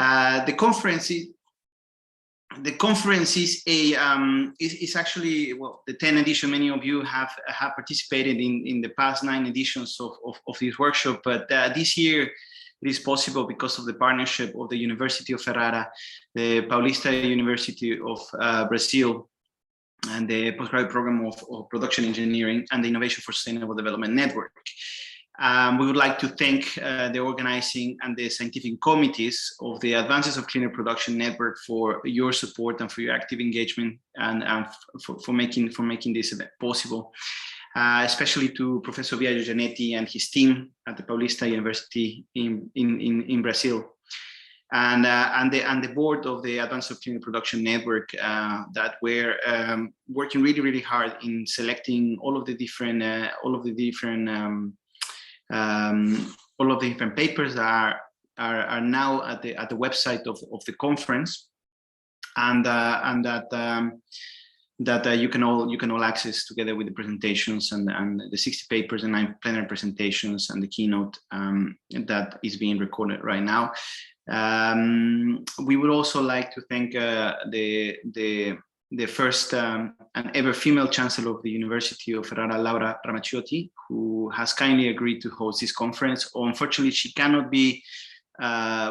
The conference is actually, well, the 10th edition. Many of you have participated in the past 9 editions of this workshop, but this year it is possible because of the partnership of the University of Ferrara, the Paulista University of Brazil, and the postgraduate program of production engineering and the Innovation for Sustainable Development Network. We would like to thank the organizing and the scientific committees of the Advances of Cleaner Production Network for your support and for your active engagement and for making this event possible. Especially to Professor Viaggio Gianetti and his team at the Paulista University in Brazil, and the board of the Advances of Cleaner Production Network that were working really hard in selecting all of the different papers that are now at the website of the conference, and that you can all access together with the presentations and the 60 papers and 9 plenary presentations and the keynote that is being recorded right now. We would also like to thank the first and ever female chancellor of the University of Ferrara, Laura Ramacciotti, who has kindly agreed to host this conference. Unfortunately, she cannot be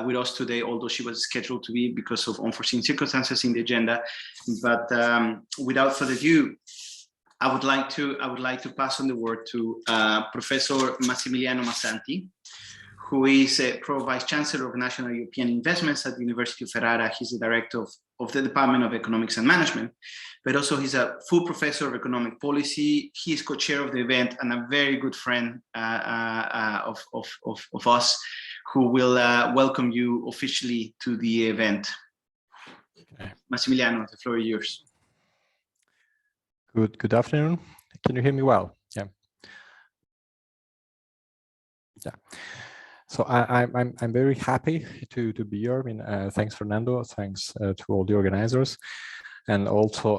with us today, although she was scheduled to be because of unforeseen circumstances in the agenda. But without further ado, I would like to pass on the word to Professor Massimiliano Massanti, who is a Pro-Vice Chancellor of National European Investments at the University of Ferrara. He's the Director of the Department of Economics and Management, but also he's a full Professor of Economic Policy. He is co-chair of the event and a very good friend of us, who will welcome you officially to the event. Okay. Massimiliano, the floor is yours. Good afternoon. Can you hear me well? Yeah. So I'm very happy to be here. I mean, thanks Fernando, thanks to all the organizers, and also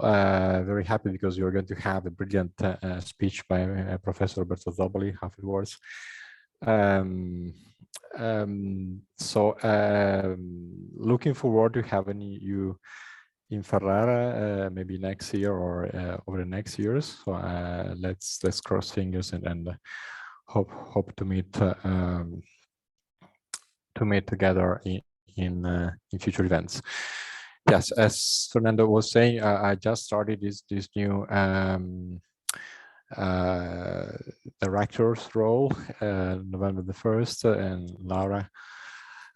very happy because you're going to have a brilliant speech by Professor Roberto Zoboli afterwards. Looking forward to having you in Ferrara maybe next year or over the next years. So let's cross fingers and hope to meet together in future events. Yes, as Fernando was saying, I just started this new director's role November the 1st, and Laura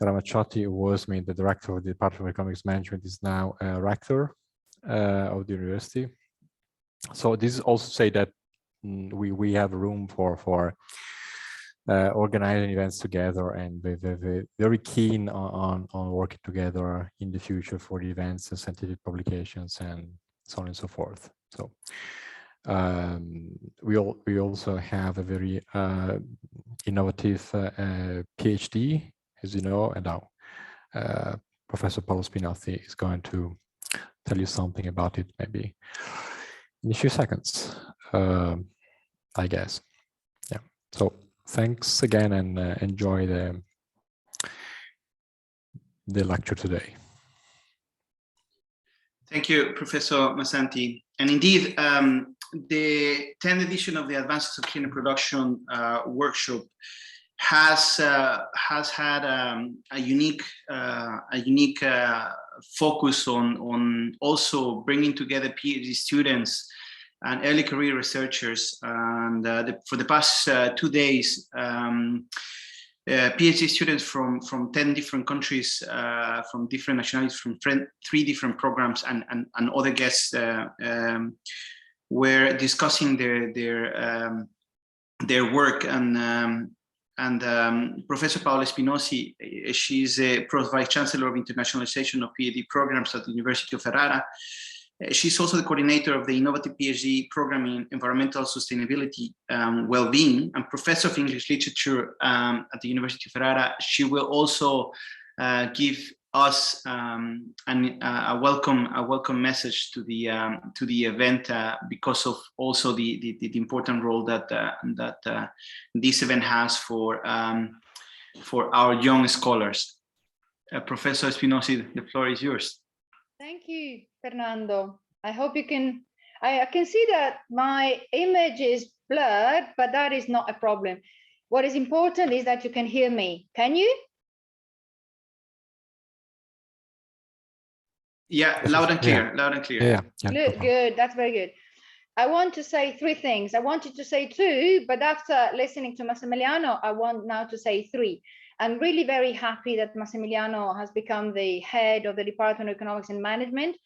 Ramacciotti was the director of the Department of Economics Management, is now a rector of the university. So this is also say that we have room for organizing events together, and we're very keen on working together in the future for the events and scientific publications and so on and so forth. So we also have a very innovative PhD, as you know, and now Professor Paolo Spinozzi is going to tell you something about it maybe in a few seconds, I guess. Yeah. So thanks again, and enjoy the lecture today. Thank you, Professor Massanti. And indeed, the 10th edition of the Advances of Cleaner Production workshop has had a unique focus on also bringing together PhD students and early career researchers. And for the past 2 days, PhD students from 10 different countries, from different nationalities, from 3 different programs, and other guests were discussing their work. And Professor Paola Spinozzi, she's a Pro-Vice Chancellor of Internationalization of PhD programs at the University of Ferrara. She's also the coordinator of the innovative PhD program in environmental sustainability, well-being, and professor of English literature at the University of Ferrara. She will also give us a welcome message to the event because of also the important role that this event has for our young scholars. Professor Spinosi, the floor is yours. Thank you, Fernando. I hope you can, I can see that my image is blurred, but that is not a problem. What is important is that you can hear me. Can you? Yeah, loud and clear, loud and clear. Yeah. Good, that's very good. I want to say three things. I wanted to say two, but after listening to Massimiliano, I want now to say three. I'm really very happy that Massimiliano has become the head of the Department of Economics and Management.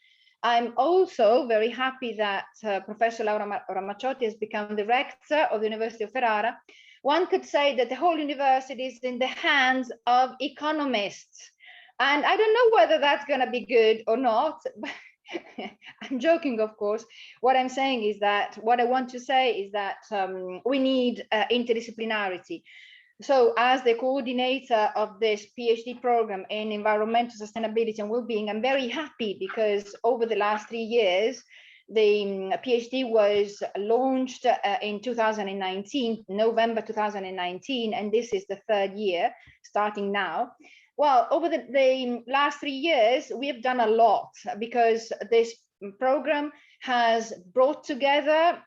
I'm also very happy that Professor Laura Ramaciotti has become the rector of the University of Ferrara. One could say that the whole university is in the hands of economists. And I don't know whether that's going to be good or not. I'm joking, of course. What I'm saying is that, what I want to say is that we need interdisciplinarity. So as the coordinator of this PhD program in environmental sustainability and well-being, I'm very happy because over the last 3 years, the PhD was launched in 2019, November 2019, and this is the third year starting now. Well, over the last 3 years, we have done a lot because this program has brought together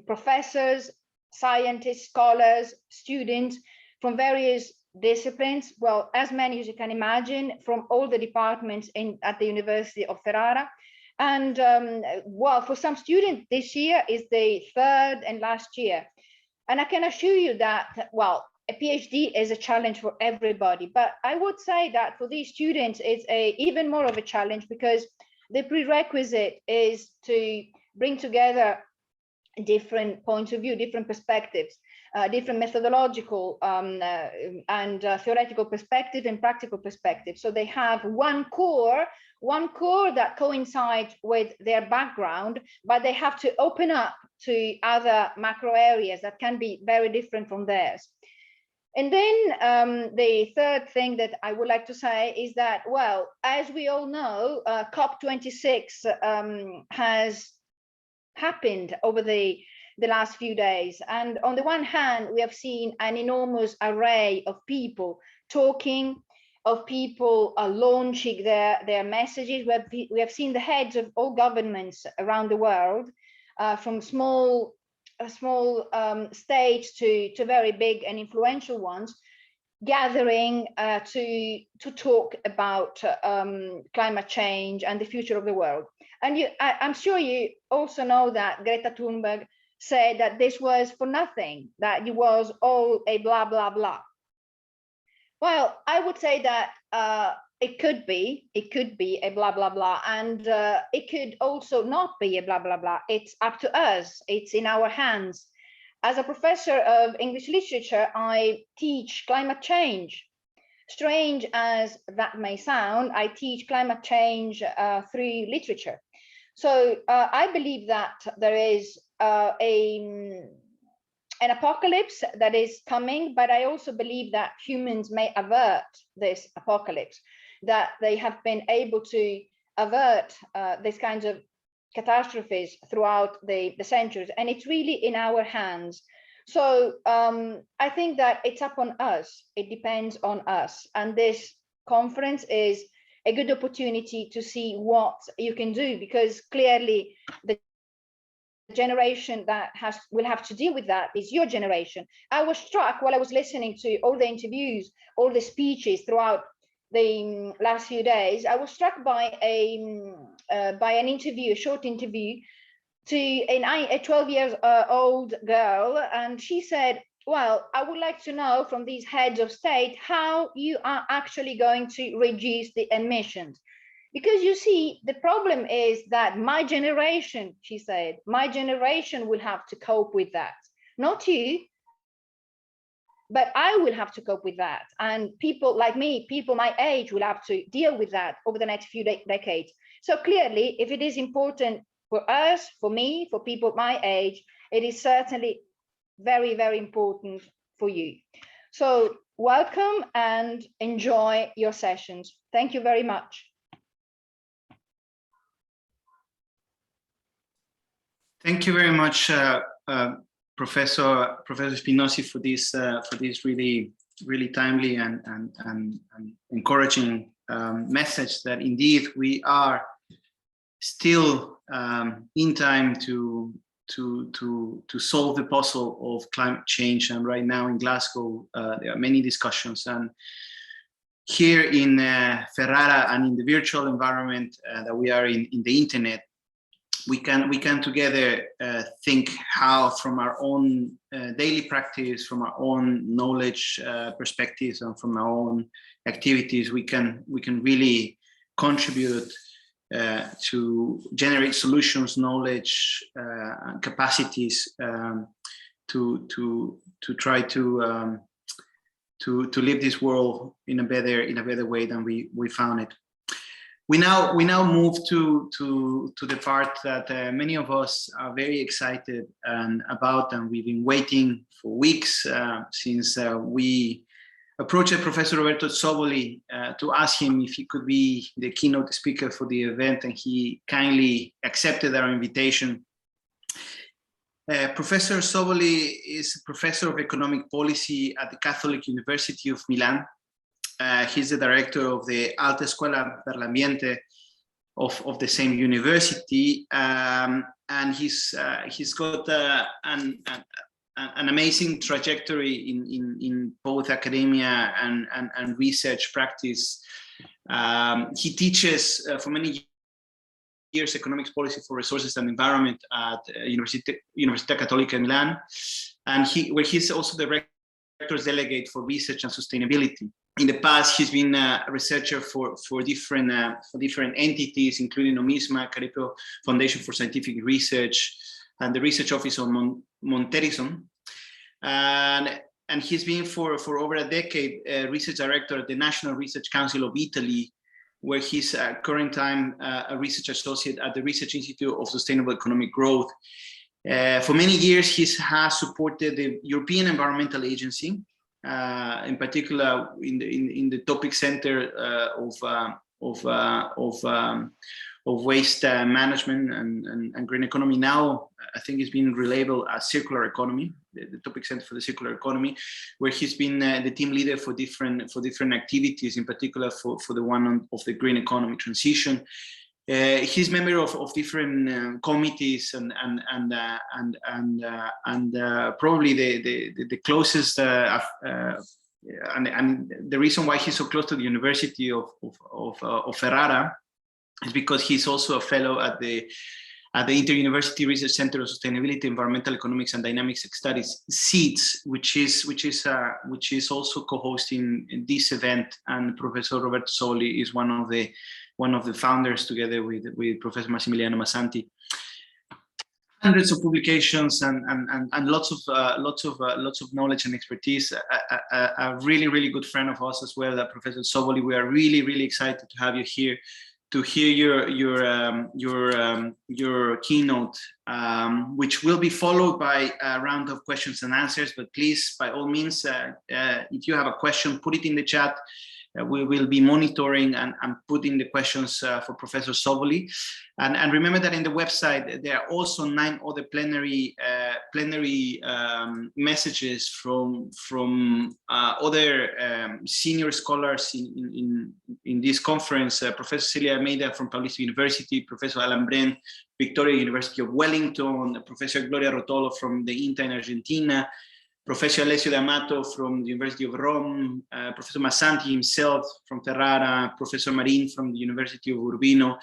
professors, scientists, scholars, students from various disciplines, well, as many as you can imagine, from all the departments at the University of Ferrara. And well, for some students, this year is the third and last year. And I can assure you that, well, a PhD is a challenge for everybody, but I would say that for these students, it's even more of a challenge because the prerequisite is to bring together different points of view, different perspectives, different methodological and theoretical perspective and practical perspective. So they have one core that coincides with their background, but they have to open up to other macro areas that can be very different from theirs. And then the third thing that I would like to say is that, well, as we all know, COP26 has happened over the last few days. And on the one hand, we have seen an enormous array of people talking, of people launching their messages. We have seen the heads of all governments around the world, from small states to very big and influential ones, gathering to talk about climate change and the future of the world. And I'm sure you also know that Greta Thunberg said that this was for nothing, that it was all a blah, blah, blah. Well, I would say that it could be a blah, blah, blah. And it could also not be a blah, blah, blah. It's up to us. It's in our hands. As a professor of English literature, I teach climate change. Strange as that may sound, I teach climate change through literature. So I believe that there is an apocalypse that is coming, but I also believe that humans may avert this apocalypse, that they have been able to avert these kinds of catastrophes throughout the centuries, and it's really in our hands. So I think that it's up on us. It depends on us. And this conference is a good opportunity to see what you can do, because clearly the generation that will have to deal with that is your generation. I was struck while I was listening to all the interviews, all the speeches throughout the last few days. I was struck by an interview, a short interview, to a 12-year-old girl, and she said, well, I would like to know from these heads of state how you are actually going to reduce the emissions. Because you see, the problem is that my generation, she said, my generation will have to cope with that. Not you, but I will have to cope with that. And people like me, people my age, will have to deal with that over the next few decades. So clearly, if it is important for us, for me, for people my age, it is certainly very, very important for you. So welcome and enjoy your sessions. Thank you very much. Thank you very much, Professor Spinosi, for this really really timely and encouraging message that indeed we are still in time to solve the puzzle of climate change. And right now in Glasgow, there are many discussions. And here in Ferrara and in the virtual environment that we are in the internet, we can together think how, from our own daily practice, from our own knowledge perspectives, and from our own activities, we can really contribute to generate solutions, knowledge, capacities to try to live this world in a better way than we found it. We now move to the part that many of us are very excited about, and we've been waiting for weeks since we approached Professor Roberto Zoboli to ask him if he could be the keynote speaker for the event, and he kindly accepted our invitation. Professor Zoboli is a professor of economic policy at the Catholic University of Milan. He's the director of the Alta Escuela per l'Ambiente of the same university, and he's got an amazing trajectory in both academia and research practice. He teaches for many years economics policy for resources and environment at Università Cattolica Milan, and where he's also the rector's delegate for research and sustainability. In the past, he's been a researcher for different entities, including Nomisma, Caripio Foundation for Scientific Research, and the Research Office of Monterison. And he's been for over a decade research director at the National Research Council of Italy, where he's at current time a research associate at the Research Institute of Sustainable Economic Growth. For many years, he has supported the European Environmental Agency, in particular in the topic center of waste management and green economy. Now, I think it's been relabeled as circular economy, the topic center for the circular economy, where he's been the team leader for different activities, in particular for the one of the green economy transition. He's member of different committees and probably the closest and the reason why he's so close to the University of Ferrara is because he's also a fellow at the Inter-University Research Center of Sustainability, Environmental Economics and Dynamics Studies, SEEDS, which is also co-hosting this event. And Professor Roberto Zoboli is one of the founders, together with Professor Massimiliano Massanti. Hundreds of publications and lots of knowledge and expertise. A really good friend of ours as well, Professor Zoboli. We are really excited to have you here to hear your keynote, which will be folled by a round of questions and answers. But please, by all means, if you have a question, put it in the chat. We will be monitoring and putting the questions for Professor Zoboli. And remember that in the website, there are also 9 other plenary messages from other senior scholars in this conference. Professor Celia Almeida from Paulista University, Professor Alan Brent, Victoria University of Wellington, Professor Gloria Rotolo from the INTA in Argentina, Professor Alessio D'Amato from the University of Rome, Professor Massanti himself from Ferrara, Professor Marin from the University of Urbino,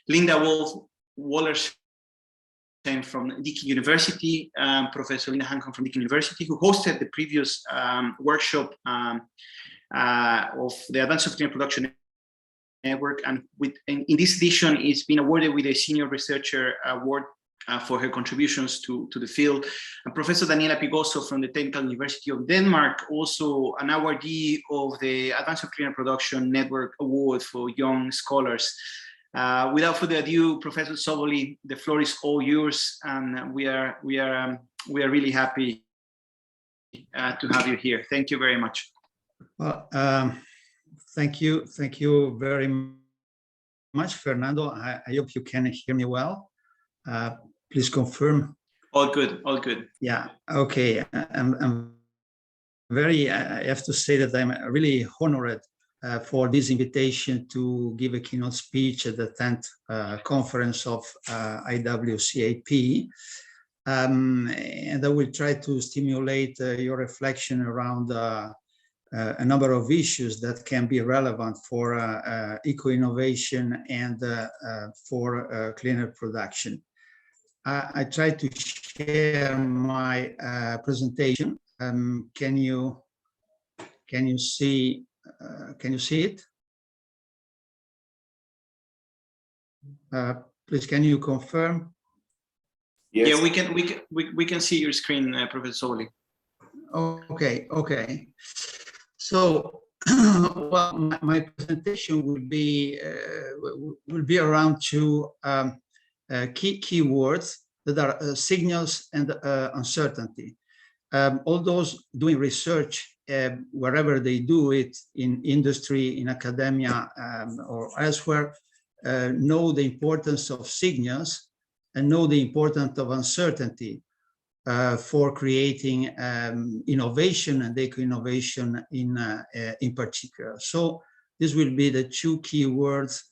Linda Wolf-Wallerstein from Deakin University, Professor Linda Hancock from Deakin University, who hosted the previous workshop of the Advanced Cleaner Production Network. And in this edition, it's been awarded with a Senior Researcher Award for her contributions to the field. And Professor Daniela Pigoso from the Technical University of Denmark, also an awardee of the Advanced Cleaner Production Network Award for Young Scholars. Without further ado, Professor Zoboli, the floor is all yours, and we are really happy to have you here. Thank you very much. Well, thank you very much, Fernando. I hope you can hear me well. Please confirm. All good, all good. Yeah, okay. I'm I have to say that I'm really honored for this invitation to give a keynote speech at the 10th conference of IWCAP. And I will try to stimulate your reflection around a number of issues that can be relevant for eco-innovation and for cleaner production. I try to share my presentation. Can you see it? Please, can you confirm? Yes. Yeah, we can see your screen, Professor Zoboli. Okay. So, well, my presentation will be around two key words that are signals and uncertainty. All those doing research, wherever they do it, in industry, in academia, or elsewhere, know the importance of signals and know the importance of uncertainty for creating innovation and eco-innovation in particular. So this will be the two key words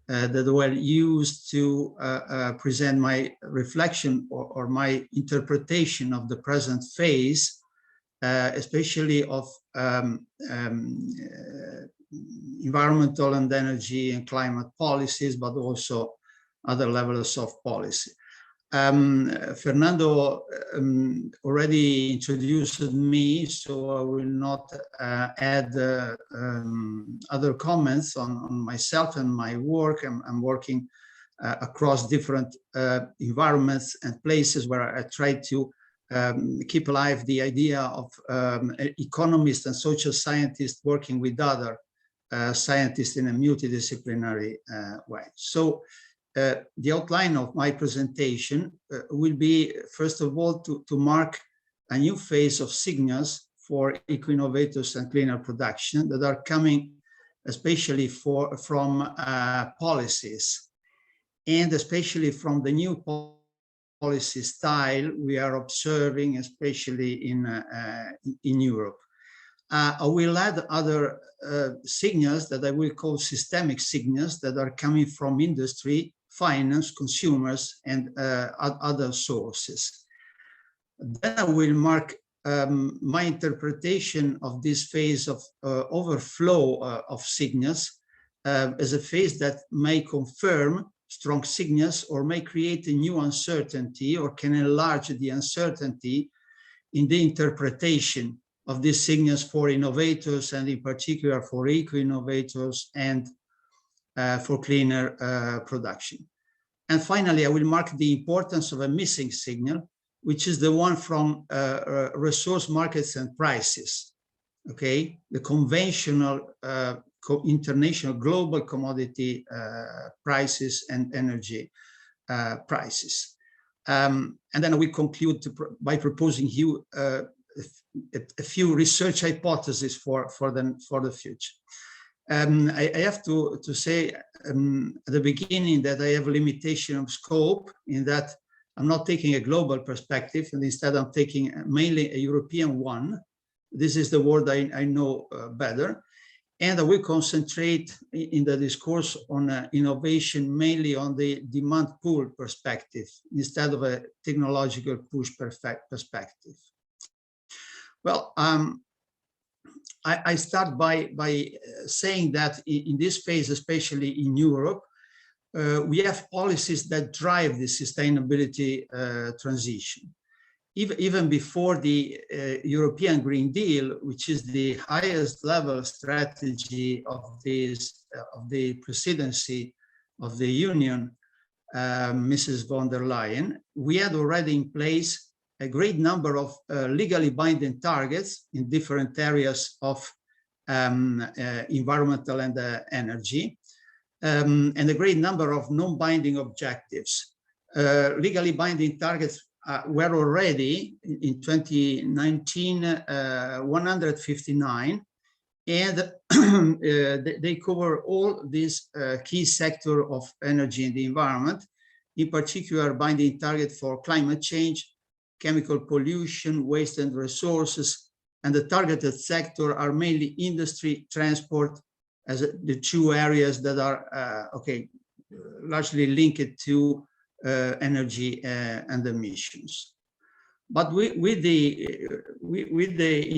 that were used to present my reflection or my interpretation of the present phase, especially of environmental and energy and climate policies, but also other levels of policy. Fernando already introduced me, so I will not add other comments on myself and my work. I'm working across different environments and places where I try to keep alive the idea of economists and social scientists working with other scientists in a multidisciplinary way. So the outline of my presentation will be, first of all, to mark a new phase of signals for eco-innovators and cleaner production that are coming especially from policies, and especially from the new policy style we are observing, especially in Europe. I will add other signals that I will call systemic signals that are coming from industry, finance, consumers, and other sources. Then I will mark my interpretation of this phase of overflow of signals as a phase that may confirm strong signals or may create a new uncertainty or can enlarge the uncertainty in the interpretation of these signals for innovators, and in particular for eco-innovators and for cleaner production. And finally, I will mark the importance of a missing signal, which is the one from resource markets and prices, okay? The conventional international global commodity prices and energy prices. And then we conclude by proposing you a few research hypotheses for the future. I have to say at the beginning that I have a limitation of scope in that I'm not taking a global perspective, and instead I'm taking mainly a European one. This is the word I know better. And I will concentrate in the discourse on innovation mainly on the demand pull perspective instead of a technological push perspective. Well, I start by saying that in this phase, especially in Europe, we have policies that drive the sustainability transition. Even before the European Green Deal, which is the highest level strategy of the presidency of the Union, Mrs. von der Leyen, we had already in place a great number of legally binding targets in different areas of environmental and energy, and a great number of non-binding objectives. Legally binding targets were already in 2019 159, and they cover all these key sectors of energy and the environment, in particular binding target for climate change, chemical pollution, waste and resources, and the targeted sector are mainly industry, transport, as the two areas that are largely linked to energy and emissions. But with the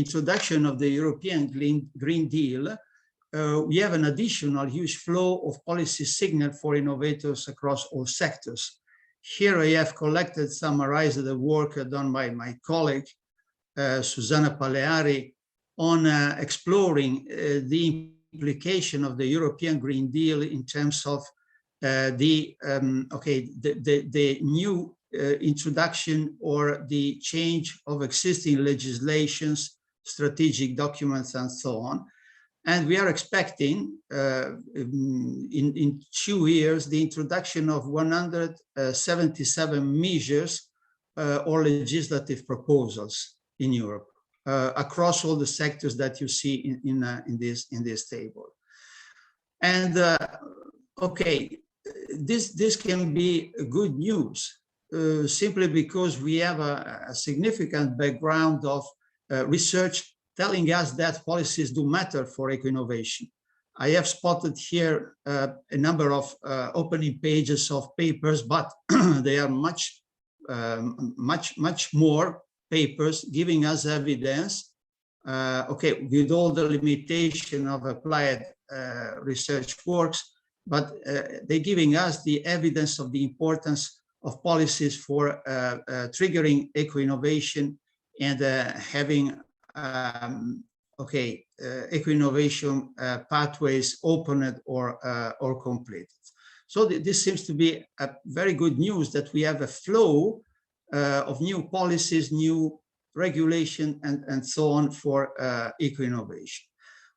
introduction of the European Green Deal, we have an additional huge flow of policy signal for innovators across all sectors. Here I have collected, summarized the work done by my colleague, Susanna Paleari, on exploring the implication of the European Green Deal in terms of the new introduction or the change of existing legislations, strategic documents, and so on. And we are expecting in 2 years the introduction of 177 measures or legislative proposals in Europe across all the sectors that you see in this table. And this can be good news simply because we have a significant background of research telling us that policies do matter for eco-innovation. I have spotted here a number of opening pages of papers, but they are much more papers giving us evidence, with all the limitation of applied research works, but they're giving us the evidence of the importance of policies for triggering eco-innovation and having eco-innovation pathways opened or completed. So this seems to be a very good news that we have a flow of new policies, new regulation, and so on for eco-innovation.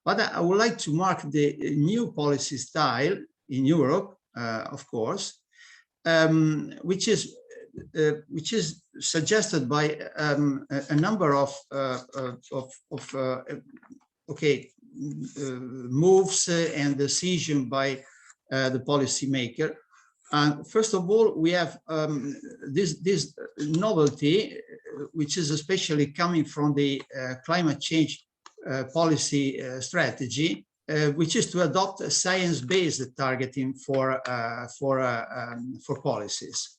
But I would like to mark the new policy style in Europe, of course, which is suggested by a number of moves and decisions by the policymaker. And first of all, we have this novelty, which is especially coming from the climate change policy strategy, which is to adopt a science-based targeting for policies.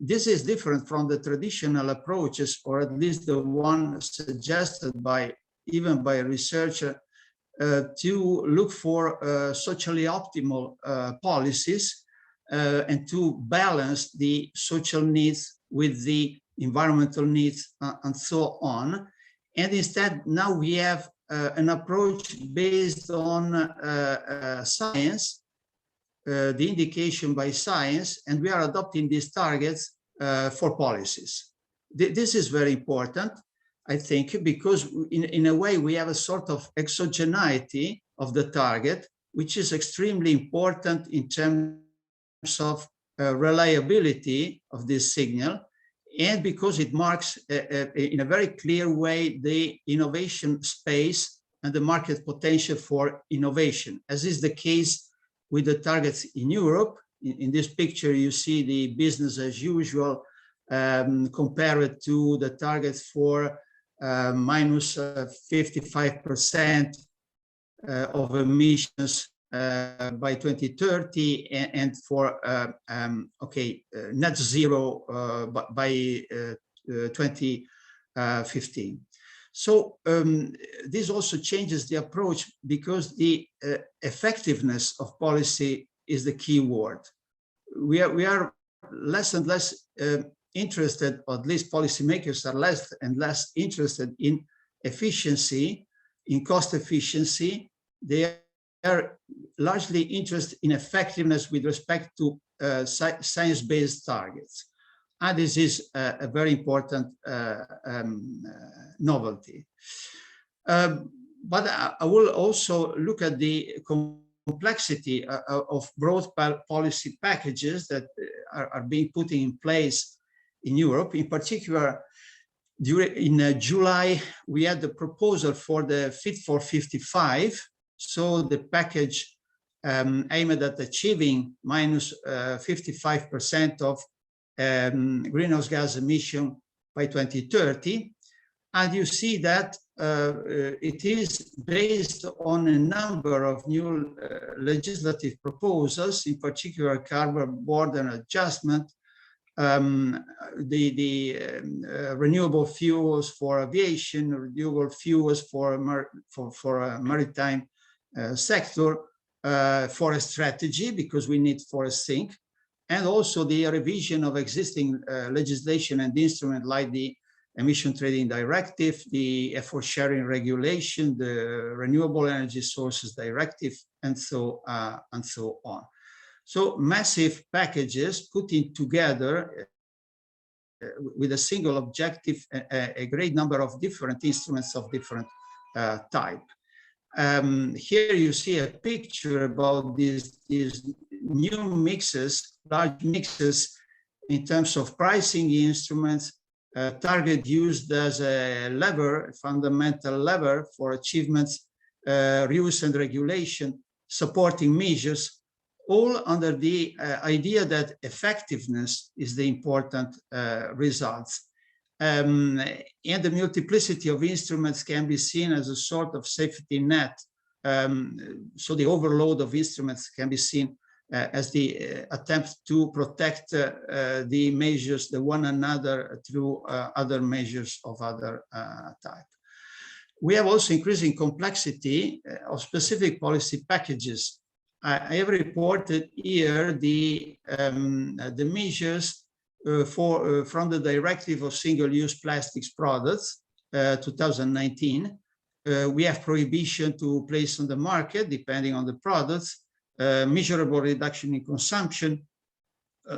This is different from the traditional approaches, or at least the one suggested even by a researcher, to look for socially optimal policies and to balance the social needs with the environmental needs and so on. And instead, now we have an approach based on science, the indication by science, and we are adopting these targets for policies. This is very important, I think, because in a way we have a sort of exogeneity of the target, which is extremely important in terms of reliability of this signal, and because it marks in a very clear way the innovation space and the market potential for innovation, as is the case with the targets in Europe. In this picture, you see the business as usual compared to the targets for minus 55% of emissions by 2030 and for net zero by 2015. So this also changes the approach because the effectiveness of policy is the key word. We are less and less interested, or at least policymakers are less and less interested in efficiency, in cost efficiency. They are largely interested in effectiveness with respect to science-based targets. And this is a very important novelty. But I will also look at the complexity of broad policy packages that are being put in place in Europe. In particular, in July, we had the proposal for the Fit for 55. So the package aimed at achieving minus 55% of greenhouse gas emission by 2030. And you see that it is based on a number of new legislative proposals, in particular carbon border adjustment, renewable fuels for aviation, renewable fuels for maritime sector, forest strategy, because we need forest sink, and also the revision of existing legislation and instrument like the Emission Trading Directive, the effort sharing regulation, the Renewable Energy Sources Directive, and so on. So massive packages putting together with a single objective, a great number of different instruments of different type. Here you see a picture about these new mixes, large mixes in terms of pricing instruments, target used as a lever, a fundamental lever for achievements, rules and regulation, supporting measures, all under the idea that effectiveness is the important results. And the multiplicity of instruments can be seen as a sort of safety net. So the overload of instruments can be seen as the attempt to protect the measures, the one another, through other measures of other type. We have also increasing complexity of specific policy packages. I have reported here the measures from the Directive of Single-Use Plastics Products, 2019. We have prohibition to place on the market, depending on the products, measurable reduction in consumption,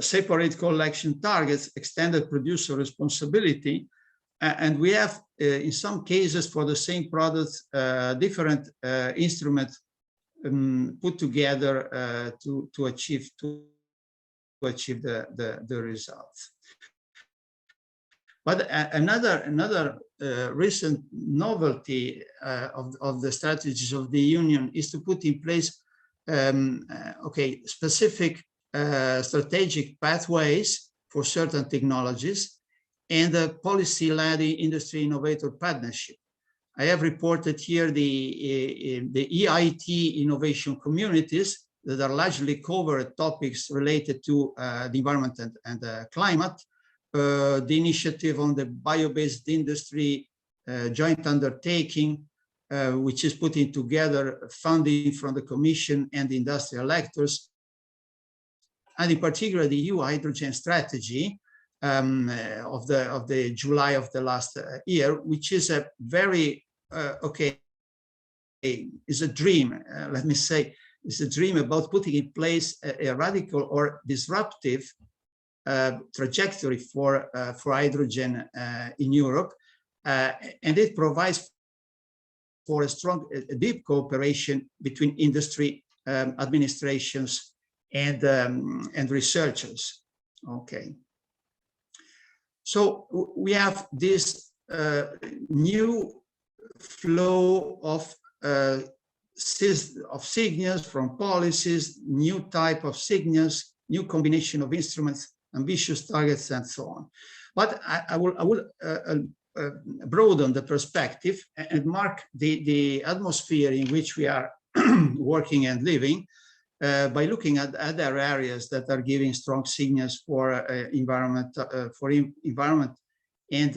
separate collection targets, extended producer responsibility, and we have, in some cases, for the same products, different instruments put together to achieve the results. But another recent novelty of the strategies of the Union is to put in place specific strategic pathways for certain technologies and a policy-led industry innovator partnership. I have reported here the EIT innovation communities that are largely covered topics related to the environment and climate, the initiative on the bio-based industry joint undertaking, which is putting together funding from the Commission and the industrial actors, and in particular the EU hydrogen strategy of the July of the last year, which is a very is a dream. Let me say, it's a dream about putting in place a radical or disruptive trajectory for hydrogen in Europe, and it provides for a strong, deep cooperation between industry, administrations, and researchers. Okay. So we have this new flow of signals from policies, new type of signals, new combination of instruments, ambitious targets, and so on. But I will broaden the perspective and mark the atmosphere in which we are working and living by looking at other areas that are giving strong signals for environment and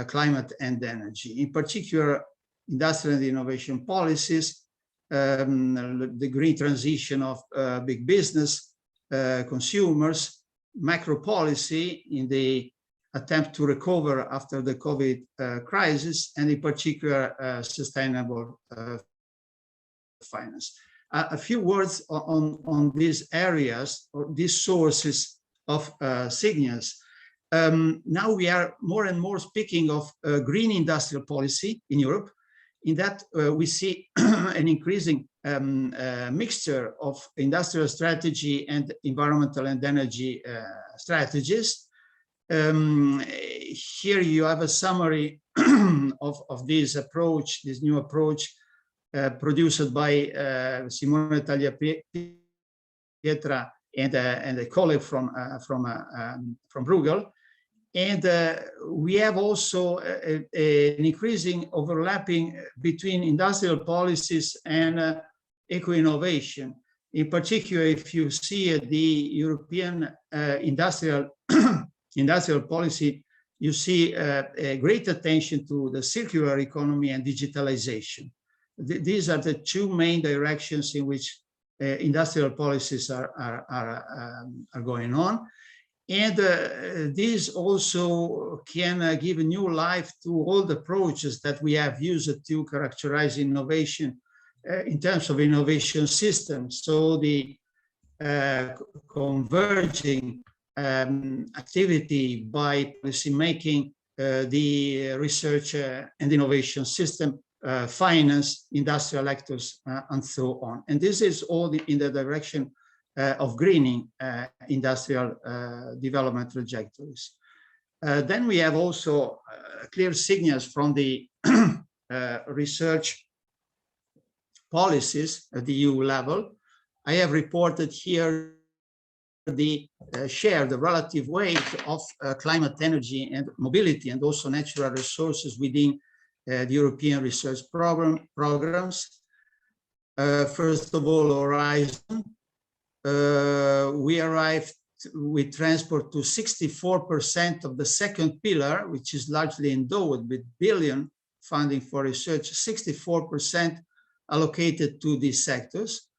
climate and energy. In particular, industrial and innovation policies, the green transition of big business, consumers, macro policy in the attempt to recover after the COVID crisis, and in particular, sustainable finance. A few words on these areas or these sources of signals. Now we are more and more speaking of green industrial policy in Europe. In that we see an increasing mixture of industrial strategy and environmental and energy strategies. Here you have a summary of this approach, this new approach produced by Simone Tagliapietra and a colleague from Bruegel. And we have also an increasing overlapping between industrial policies and eco-innovation. In particular, if you see the European industrial policy, you see a great attention to the circular economy and digitalization. These are the two main directions in which industrial policies are going on. And this also can give a new life to all the approaches that we have used to characterize innovation in terms of innovation systems. So the converging activity by policymaking, the research and innovation system, finance, industrial actors, and so on. And this is all in the direction of greening industrial development trajectories. Then we have also clear signals from the research policies at the EU level. I have reported here the share, the relative weight of climate, energy, and mobility, and also natural resources within the European research programs. First of all, Horizon. We arrived with transport to 64% of the second pillar, which is largely endowed with billion funding for research, 64% allocated to these sectors.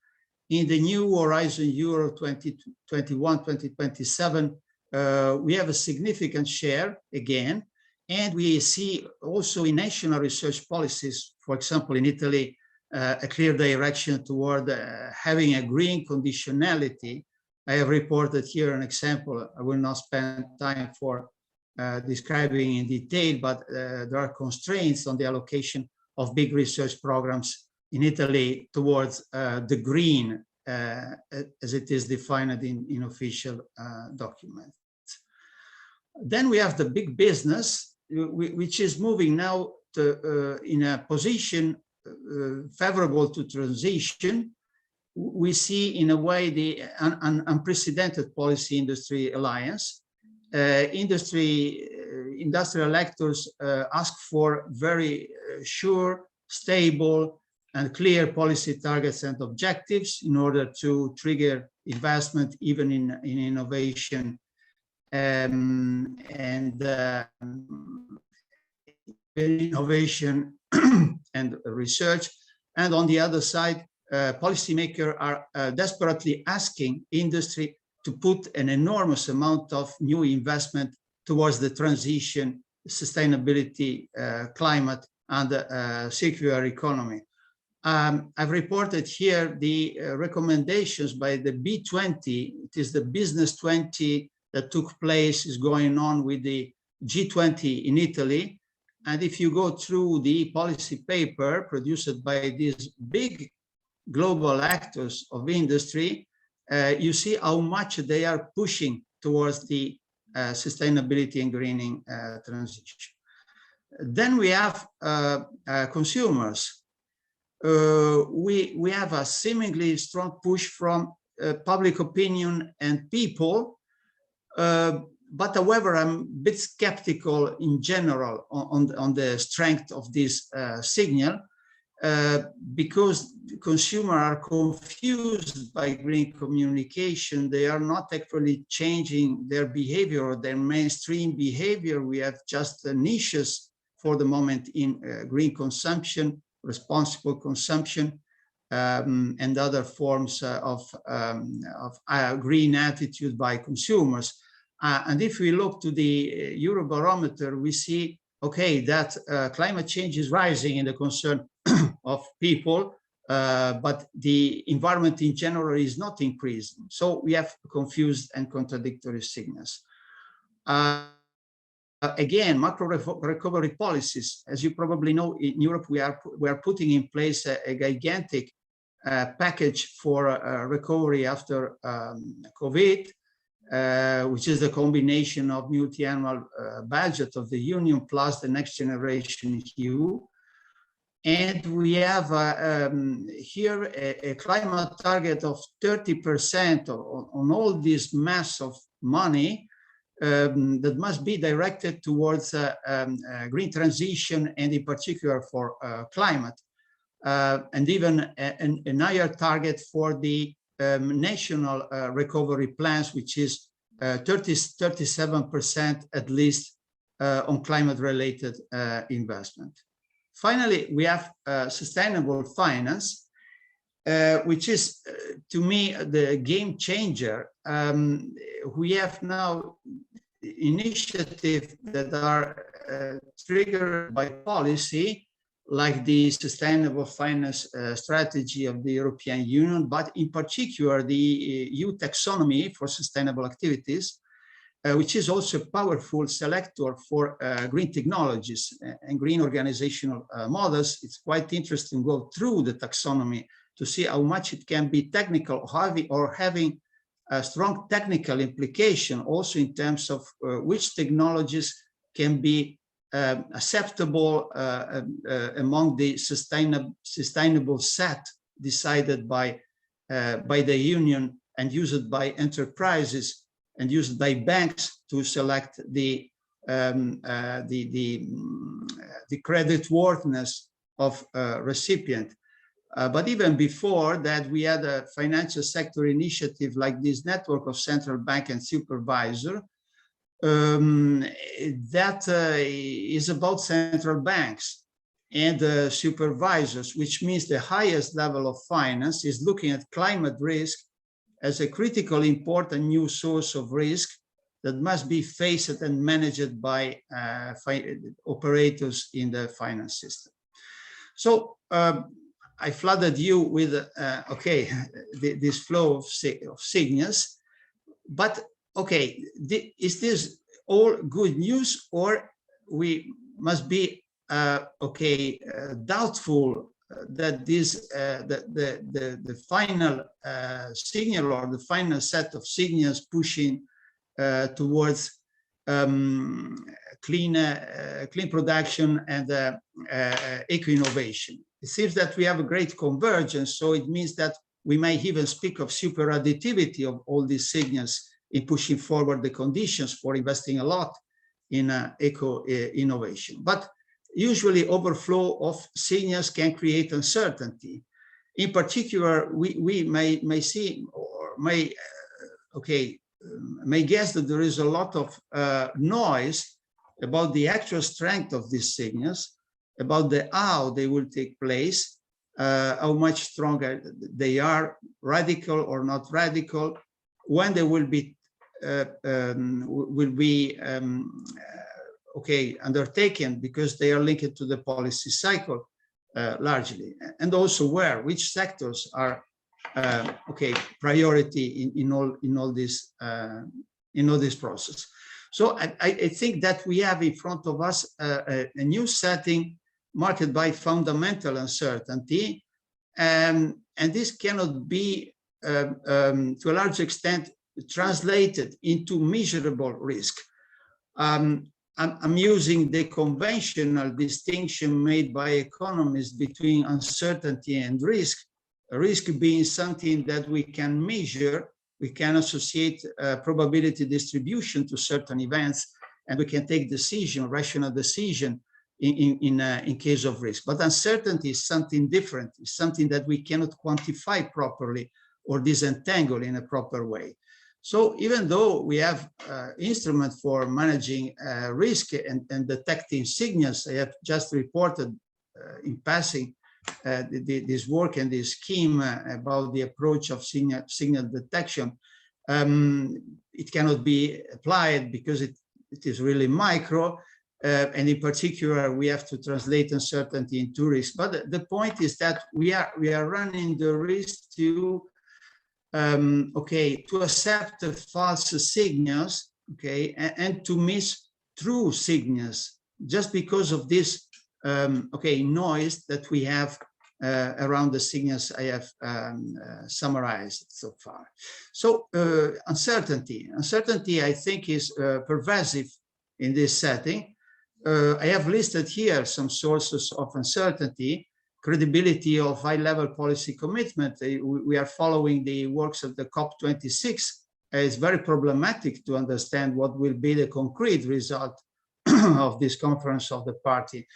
In the new Horizon Euro 2021-2027, we have a significant share again, and we see also in national research policies, for example, in Italy, a clear direction toward having a green conditionality. I have reported here an example. I will not spend time for describing in detail, but there are constraints on the allocation of big research programs in Italy towards the green, as it is defined in official documents. Then we have the big business, which is moving now to, in a position favorable to transition. We see in a way the unprecedented policy industry alliance. Industrial actors ask for very sure, stable, and clear policy targets and objectives in order to trigger investment, even in innovation innovation and research. And on the other side, policymakers are desperately asking industry to put an enormous amount of new investment towards the transition, sustainability, climate, and circular economy. I've reported here the recommendations by the B20. It is the Business 20 that took place, is going on with the G20 in Italy. And if you go through the policy paper produced by these big global actors of industry, you see how much they are pushing towards the sustainability and greening transition. Then we have consumers. We have a seemingly strong push from public opinion and people, but however, I'm a bit skeptical in general on the strength of this signal, because consumers are confused by green communication. They are not actually changing their behavior or their mainstream behavior. We have just niches for the moment in green consumption, responsible consumption, and other forms of green attitude by consumers. And if we look to the Eurobarometer, we see, okay, that climate change is rising in the concern of people, but the environment in general is not increasing. So we have confused and contradictory signals. Again, macro recovery policies. As you probably know, in Europe, we are putting in place a gigantic package for recovery after COVID, which is the combination of multi-annual budget of the Union plus the Next Generation EU. And we have here a climate target of 30% on all this mass of money, that must be directed towards green transition, and in particular for climate, and even a higher target for the national recovery plans, which is 37% at least on climate-related investment. Finally, we have sustainable finance, which is, to me, the game changer. We have now initiatives that are triggered by policy, like the sustainable finance strategy of the European Union, but in particular the EU taxonomy for sustainable activities, which is also a powerful selector for green technologies and green organizational models. It's quite interesting to go through the taxonomy to see how much it can be technical, heavy, or having a strong technical implication also in terms of which technologies can be acceptable among the sustainable set decided by the Union and used by enterprises and used by banks to select the creditworthiness of recipient. But even before that, we had a financial sector initiative like this network of central bank and supervisor that is about central banks and supervisors, which means the highest level of finance is looking at climate risk as a critically important new source of risk that must be faced and managed by operators in the finance system. So I flooded you with okay, this flow of signals, but okay, is this all good news, or we must be okay doubtful that this the final signal or the final set of signals pushing towards clean production and eco-innovation? It seems that we have a great convergence, so it means that we may even speak of super additivity of all these signals in pushing forward the conditions for investing a lot in eco-innovation. But usually overflow of signals can create uncertainty. In particular, we may see or may guess that there is a lot of noise about the actual strength of these signals, about the how they will take place, how much stronger they are, radical or not radical, when they will be undertaken, because they are linked to the policy cycle largely, and also which sectors are priority in all this process. So I think that we have in front of us a new setting marked by fundamental uncertainty, and this cannot be to a large extent translated into measurable risk. I'm using the conventional distinction made by economists between uncertainty and risk. Risk being something that we can measure, we can associate probability distribution to certain events, and we can take rational decision in case of risk. But uncertainty is something different. It's something that we cannot quantify properly or disentangle in a proper way. So even though we have instruments for managing risk and detecting signals, I have just reported in passing this work and this scheme about the approach of signal detection. It cannot be applied because it is really micro, and in particular we have to translate uncertainty into risk. But the point is that we are running the risk to accept false signals, and to miss true signals just because of this noise that we have around the signals I have summarized so far. So uncertainty, I think, is pervasive in this setting. I have listed here some sources of uncertainty. Credibility of high-level policy commitment. We are following the works of the COP26 it's very problematic to understand what will be the concrete result of this conference of the party.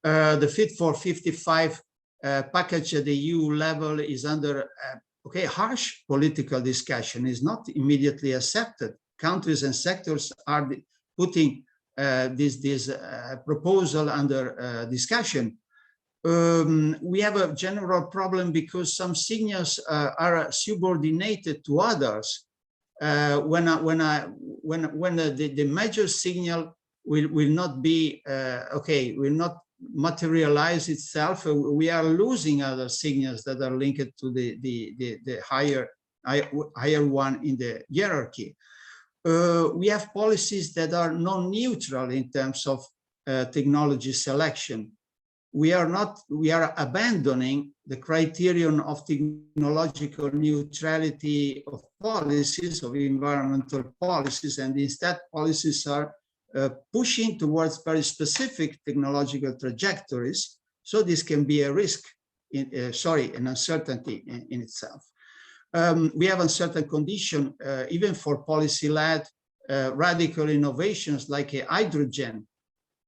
The Fit for 55 package at the EU level is under harsh political discussion, is not immediately accepted. Countries and sectors are putting this proposal under discussion. We have a general problem because some signals are subordinated to others. When the major signal will not be will not materialize itself, we are losing other signals that are linked to the higher one in the hierarchy. We have policies that are non-neutral in terms of technology selection. We are abandoning the criterion of technological neutrality of policies, of environmental policies, and instead policies are pushing towards very specific technological trajectories. So this can be a risk, an uncertainty in itself. We have uncertain condition, even for policy-led radical innovations like hydrogen.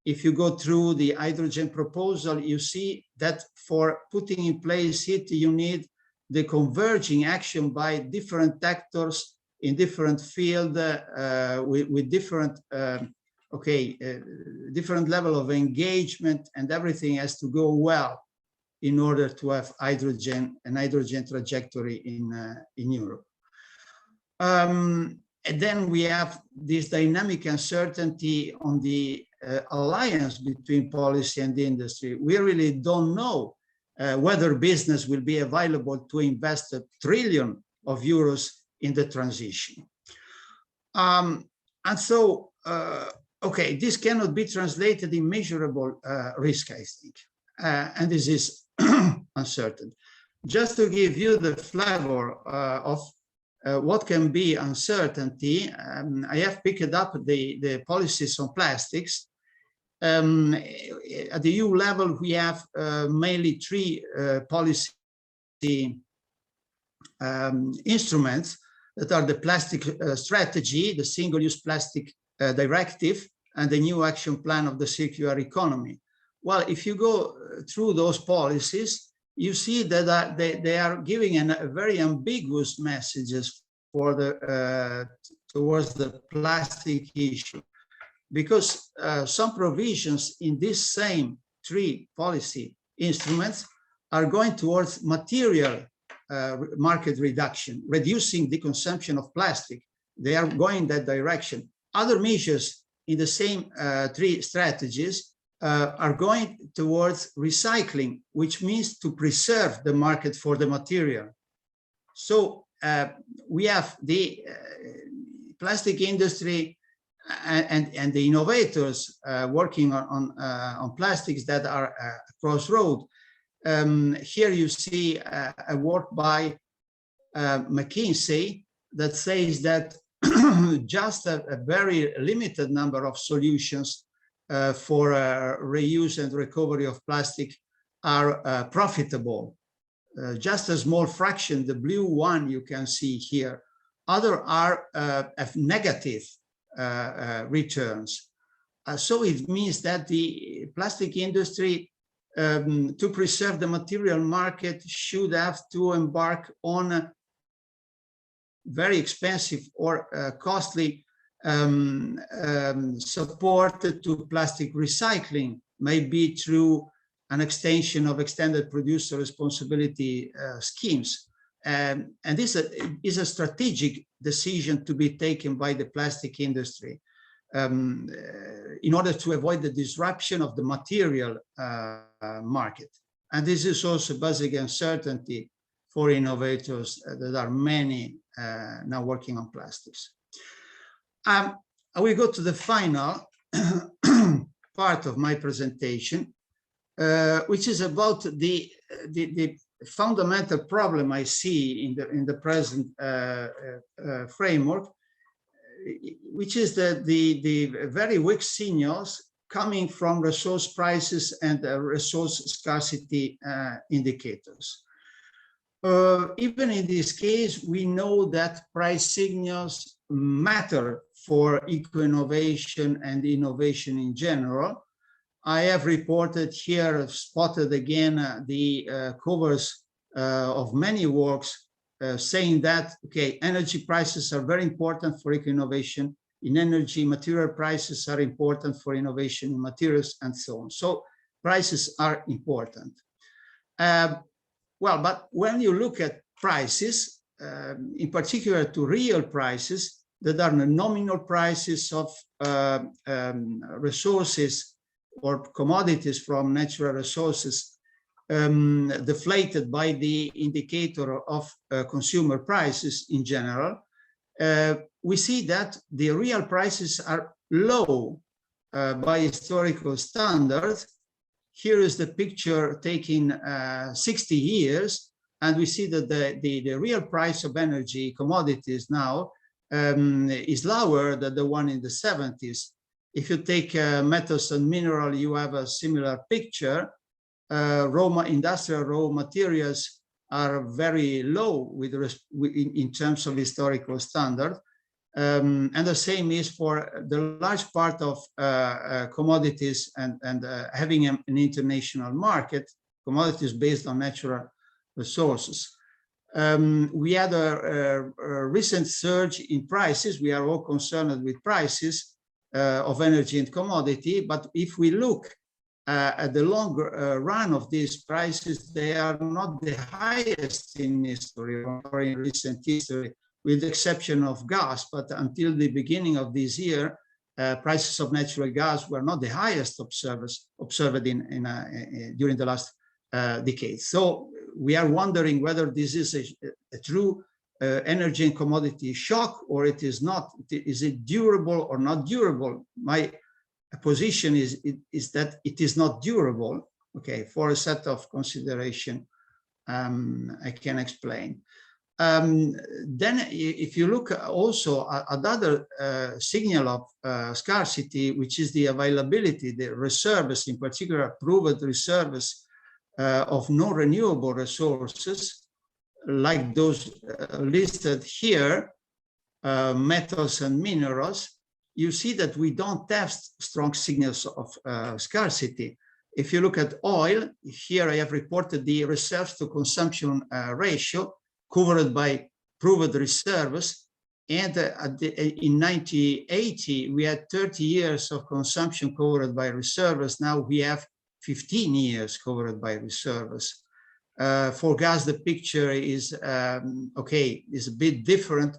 If you go through the hydrogen proposal, you see that for putting in place it, you need the converging action by different actors in different fields with different different level of engagement, and everything has to go well in order to have hydrogen trajectory in Europe. And then we have this dynamic uncertainty on the alliance between policy and the industry. We really don't know whether business will be available to invest €1 trillion in the transition. And so, this cannot be translated in measurable risk, I think. And this is uncertain. Just to give you the flavor of what can be uncertainty, I have picked up the policies on plastics. At the EU level, we have mainly 3 policy instruments that are the plastic strategy, the single-use plastic directive, and the new action plan of the circular economy. Well, if you go through those policies, you see that they are giving a very ambiguous messages for towards the plastic issue, because some provisions in these same 3 policy instruments are going towards material market reduction, reducing the consumption of plastic. They are going in that direction. Other measures in the same 3 strategies are going towards recycling, which means to preserve the market for the material. So we have the plastic industry and the innovators working on plastics that are crossroad. Here you see a work by McKinsey that says that just a very limited number of solutions for reuse and recovery of plastic are profitable. Just a small fraction, the blue one you can see here. Other are have negative returns. So it means that the plastic industry, to preserve the material market, should have to embark on very expensive or costly support to plastic recycling, maybe through an extension of extended producer responsibility schemes. And this is a strategic decision to be taken by the plastic industry in order to avoid the disruption of the material market. And this is also basic uncertainty for innovators. There are many now working on plastics. I will go to the final part of my presentation, which is about the fundamental problem I see in the present framework, which is the very weak signals coming from resource prices and resource scarcity indicators. even in this case, we know that price signals matter for eco-innovation and innovation in general. I have reported here, spotted again the covers of many works saying that, okay, energy prices are very important for eco-innovation. In energy, material prices are important for innovation in materials and so on. So prices are important. Well, but when you look at prices, in particular to real prices, that are the nominal prices of resources or commodities from natural resources, deflated by the indicator of consumer prices in general, we see that the real prices are low by historical standards. Here is the picture taking 60 years, and we see that the real price of energy commodities now is lower than the one in the 70s. If you take metals and mineral, you have a similar picture. Industrial raw materials are very low in terms of historical standard. And the same is for the large part of commodities and having an international market, commodities based on natural resources. We had a recent surge in prices. We are all concerned with prices of energy and commodity, but if we look at the long run of these prices, they are not the highest in history or in recent history, with the exception of gas. But until the beginning of this year, prices of natural gas were not the highest observed during the last decade. So we are wondering whether this is a true energy and commodity shock, or it is not. Is it durable or not durable? My position is that it is not durable, okay, for a set of consideration I can explain. Then if you look also at other signal of scarcity, which is the availability, the reserves, in particular proved reserves of non-renewable resources, like those listed here, metals and minerals, you see that we don't have strong signals of scarcity. If you look at oil, here I have reported the reserves to consumption ratio covered by proved reserves. And in 1980, we had 30 years of consumption covered by reserves. Now we have 15 years covered by reserves. For gas, the picture is, okay, is a bit different,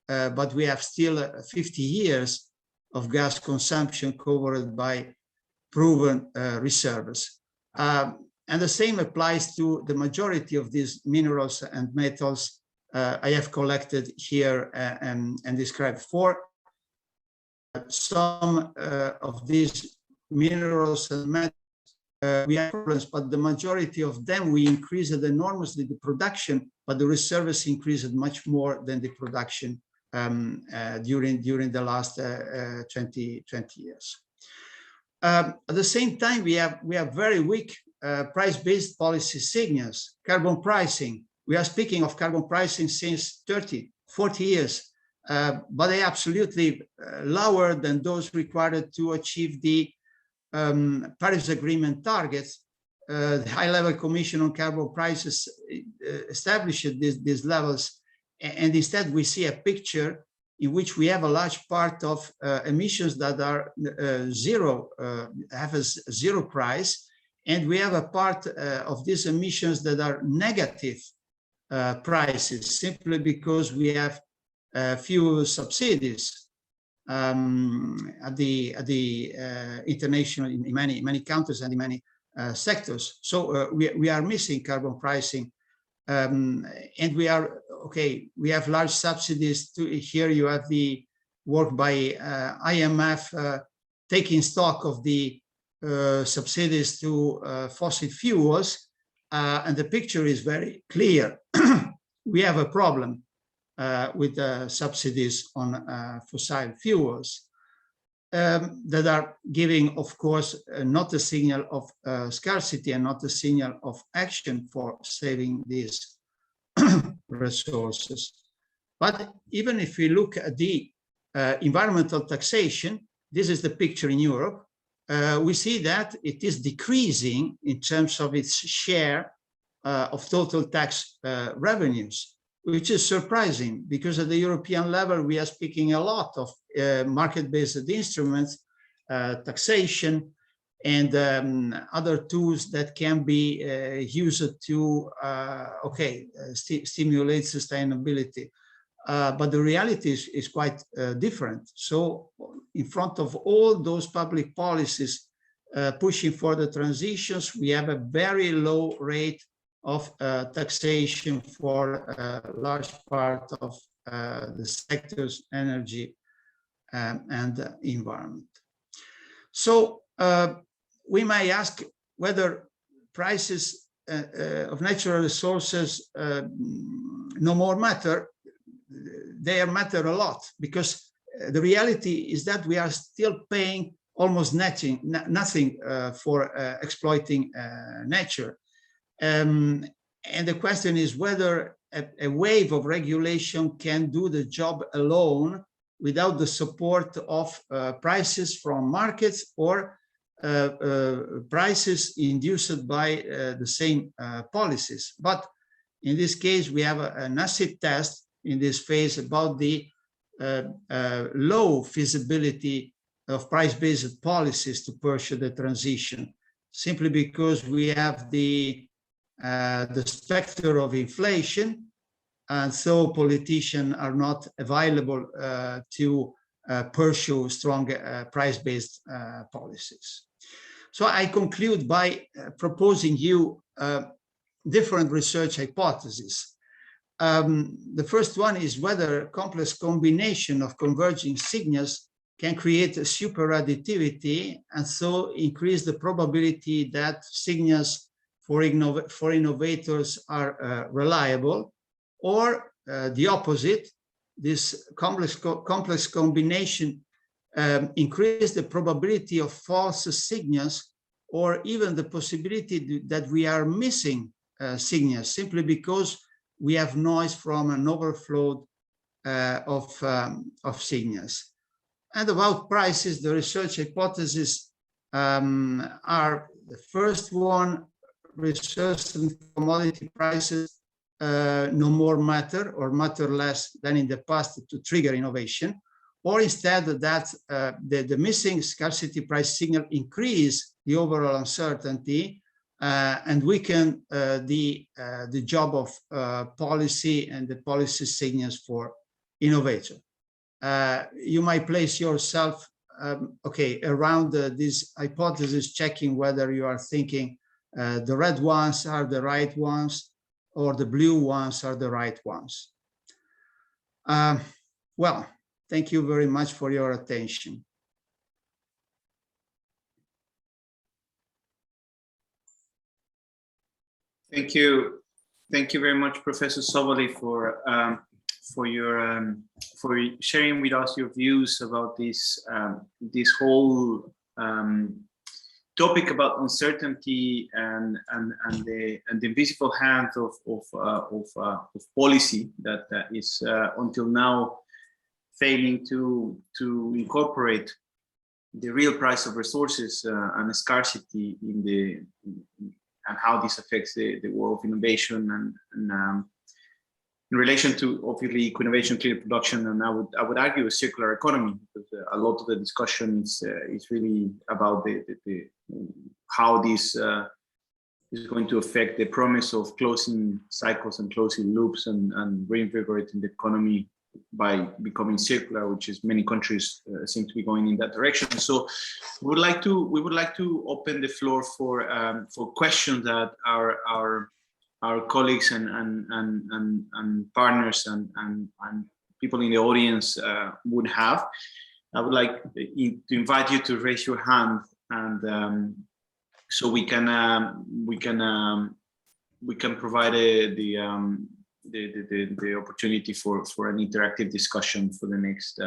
but we have still 50 years of gas consumption covered by proven reserves. And the same applies to the majority of these minerals and metals I have collected here and described. For some of these minerals and metals, we have problems, but the majority of them, we increased enormously the production, but the reserves increased much more than the production during the last 20 years. At the same time, we have very weak price-based policy signals. Carbon pricing, we are speaking of carbon pricing since 30, 40 years, but they are absolutely lower than those required to achieve the Paris Agreement targets. The High-Level Commission on Carbon Prices established these levels, and instead we see a picture in which we have a large part of emissions that are zero, have a zero price, and we have a part of these emissions that are negative prices, simply because we have few subsidies at the international, in many countries and in many sectors. So we are missing carbon pricing, and we are, okay, we have large subsidies. Here you have the work by IMF taking stock of the subsidies to fossil fuels, and the picture is very clear. We have a problem with subsidies on fossil fuels that are giving, of course, not a signal of scarcity and not a signal of action for saving these resources. But even if we look at the environmental taxation, this is the picture in Europe, we see that it is decreasing in terms of its share of total tax revenues, which is surprising because at the European level, we are speaking a lot of market-based instruments, taxation, and other tools that can be used to, stimulate sustainability. But the reality is quite different. So in front of all those public policies pushing for the transitions, we have a very low rate of taxation for a large part of the sectors, energy and environment. So we may ask whether prices of natural resources no more matter. They matter a lot, because the reality is that we are still paying almost nothing for exploiting nature. And the question is whether a wave of regulation can do the job alone without the support of prices from markets or prices induced by the same policies. But in this case, we have an acid test in this phase about the low feasibility of price-based policies to pursue the transition, simply because we have the specter of inflation, and so politicians are not available to pursue strong price-based policies. So I conclude by proposing you different research hypotheses. The first one is whether a complex combination of converging signals can create a superadditivity and so increase the probability that signals for innovators are reliable, or the opposite, this complex combination increase the probability of false signals, or even the possibility that we are missing signals simply because we have noise from an overflow of signals. And about prices, the research hypotheses are the first one: research and commodity prices no more matter, or matter less than in the past, to trigger innovation, or instead that the missing scarcity price signal increase the overall uncertainty and weaken the job of policy and the policy signals for innovator. You might place yourself around this hypothesis, checking whether you are thinking the red ones are the right ones or the blue ones are the right ones. Well, thank you very much for your attention. Thank you very much, Professor Zoboli, for sharing with us your views about this whole topic about uncertainty and the invisible hand of policy that is until now failing to incorporate the real price of resources and scarcity and how this affects the world of innovation and in relation to obviously eco-innovation, cleaner production, and I would argue a circular economy, because a lot of the discussion is really about how this is going to affect the promise of closing cycles and closing loops and reinvigorating the economy by becoming circular, which is many countries seem to be going in that direction. So we would like to open the floor for questions that our colleagues and partners and people in the audience would have. I would like to invite you to raise your hand, and so we can provide the opportunity for an interactive discussion for the next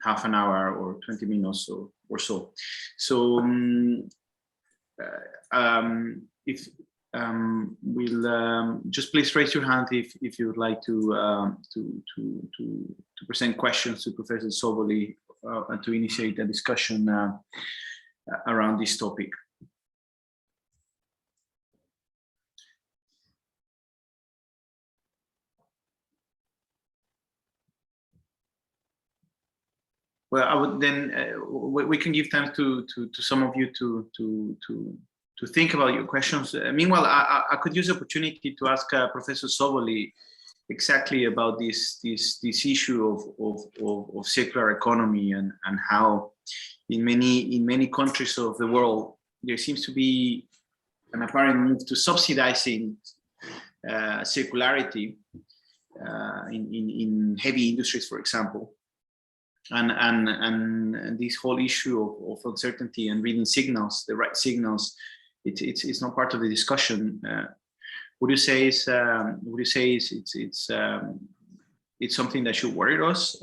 half an hour or 20 minutes or so. So we'll just please raise your hand if you would like to present questions to Professor Zoboli and to initiate a discussion around this topic. Well, I would then we can give time to some of you to think about your questions. Meanwhile, I could use the opportunity to ask Professor Zoboli exactly about this issue of circular economy and how in many countries of the world there seems to be an apparent move to subsidizing circularity in heavy industries, for example. And this whole issue of uncertainty and reading signals, the right signals, it's not part of the discussion. Would you say it's something that should worry us?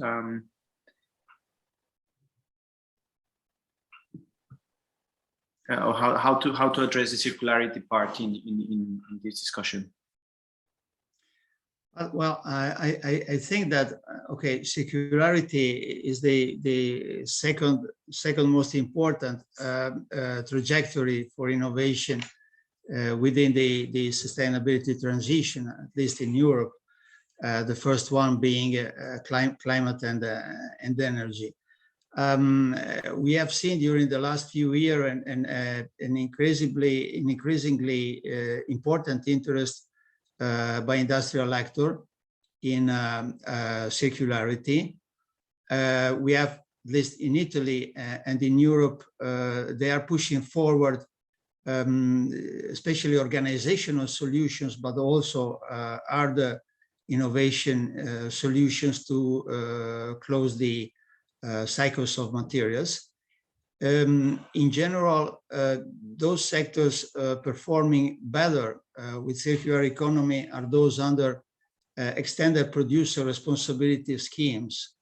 Or how to address the circularity part in this discussion? Well, I think that okay, circularity is the second most important trajectory for innovation within the sustainability transition, at least in Europe. The first one being climate and energy. We have seen during the last few years an increasingly important interest by industrial actor in circularity. We have, at least in Italy and in Europe, they are pushing forward especially organizational solutions, but also other innovation solutions to close the cycles of materials. In general, those sectors performing better with circular economy are those under extended producer responsibility schemes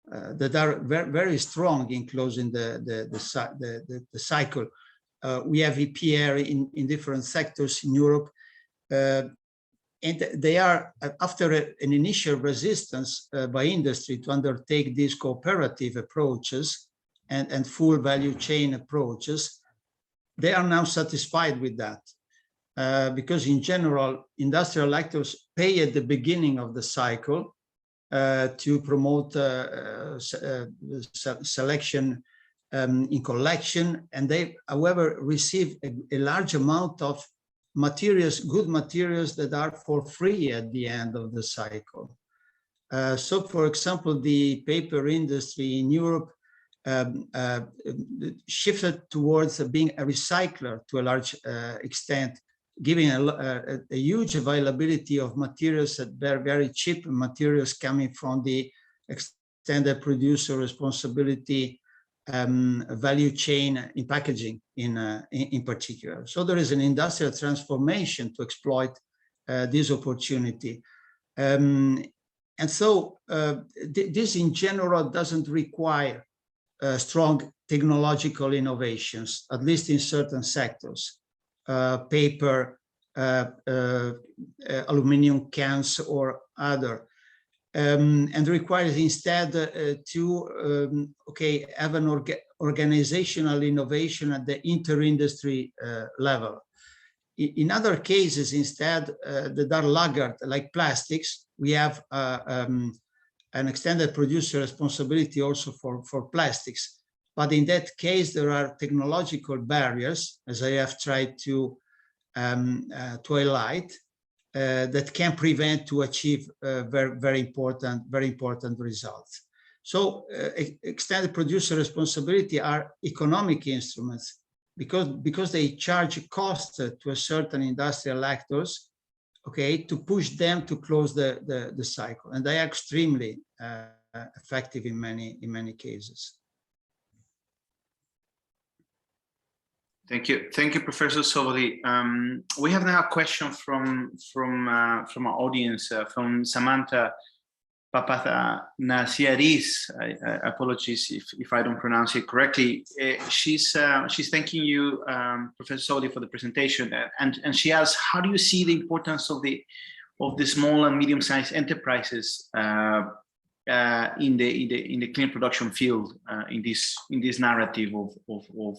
that are very strong in closing the cycle. We have EPR in different sectors in Europe, and they are, after an initial resistance by industry to undertake these cooperative approaches and full value chain approaches, they are now satisfied with that. Because in general, industrial actors pay at the beginning of the cycle to promote selection in collection, and they, however, receive a large amount of materials, good materials that are for free at the end of the cycle. So, for example, the paper industry in Europe shifted towards being a recycler to a large extent, giving a huge availability of materials at very cheap materials coming from the extended producer responsibility value chain in packaging in particular. So there is an industrial transformation to exploit this opportunity. And so this in general doesn't require strong technological innovations, at least in certain sectors. Paper, aluminum cans or other, and requires instead to have an organizational innovation at the inter-industry level. In other cases, instead, that are laggard, like plastics, we have an extended producer responsibility also for plastics. But in that case, there are technological barriers, as I have tried to highlight, that can prevent to achieve very important results. So extended producer responsibility are economic instruments because they charge cost to a certain industrial actors, to push them to close the cycle, and they are extremely effective in many cases. Thank you, Professor Zoboli. We have now a question from our audience, from Samantha. Papanasiaris, apologies if I don't pronounce it correctly. She's thanking you, Professor Zoboli, for the presentation, and she asks, how do you see the importance of the small and medium-sized enterprises in the clean production field in this narrative of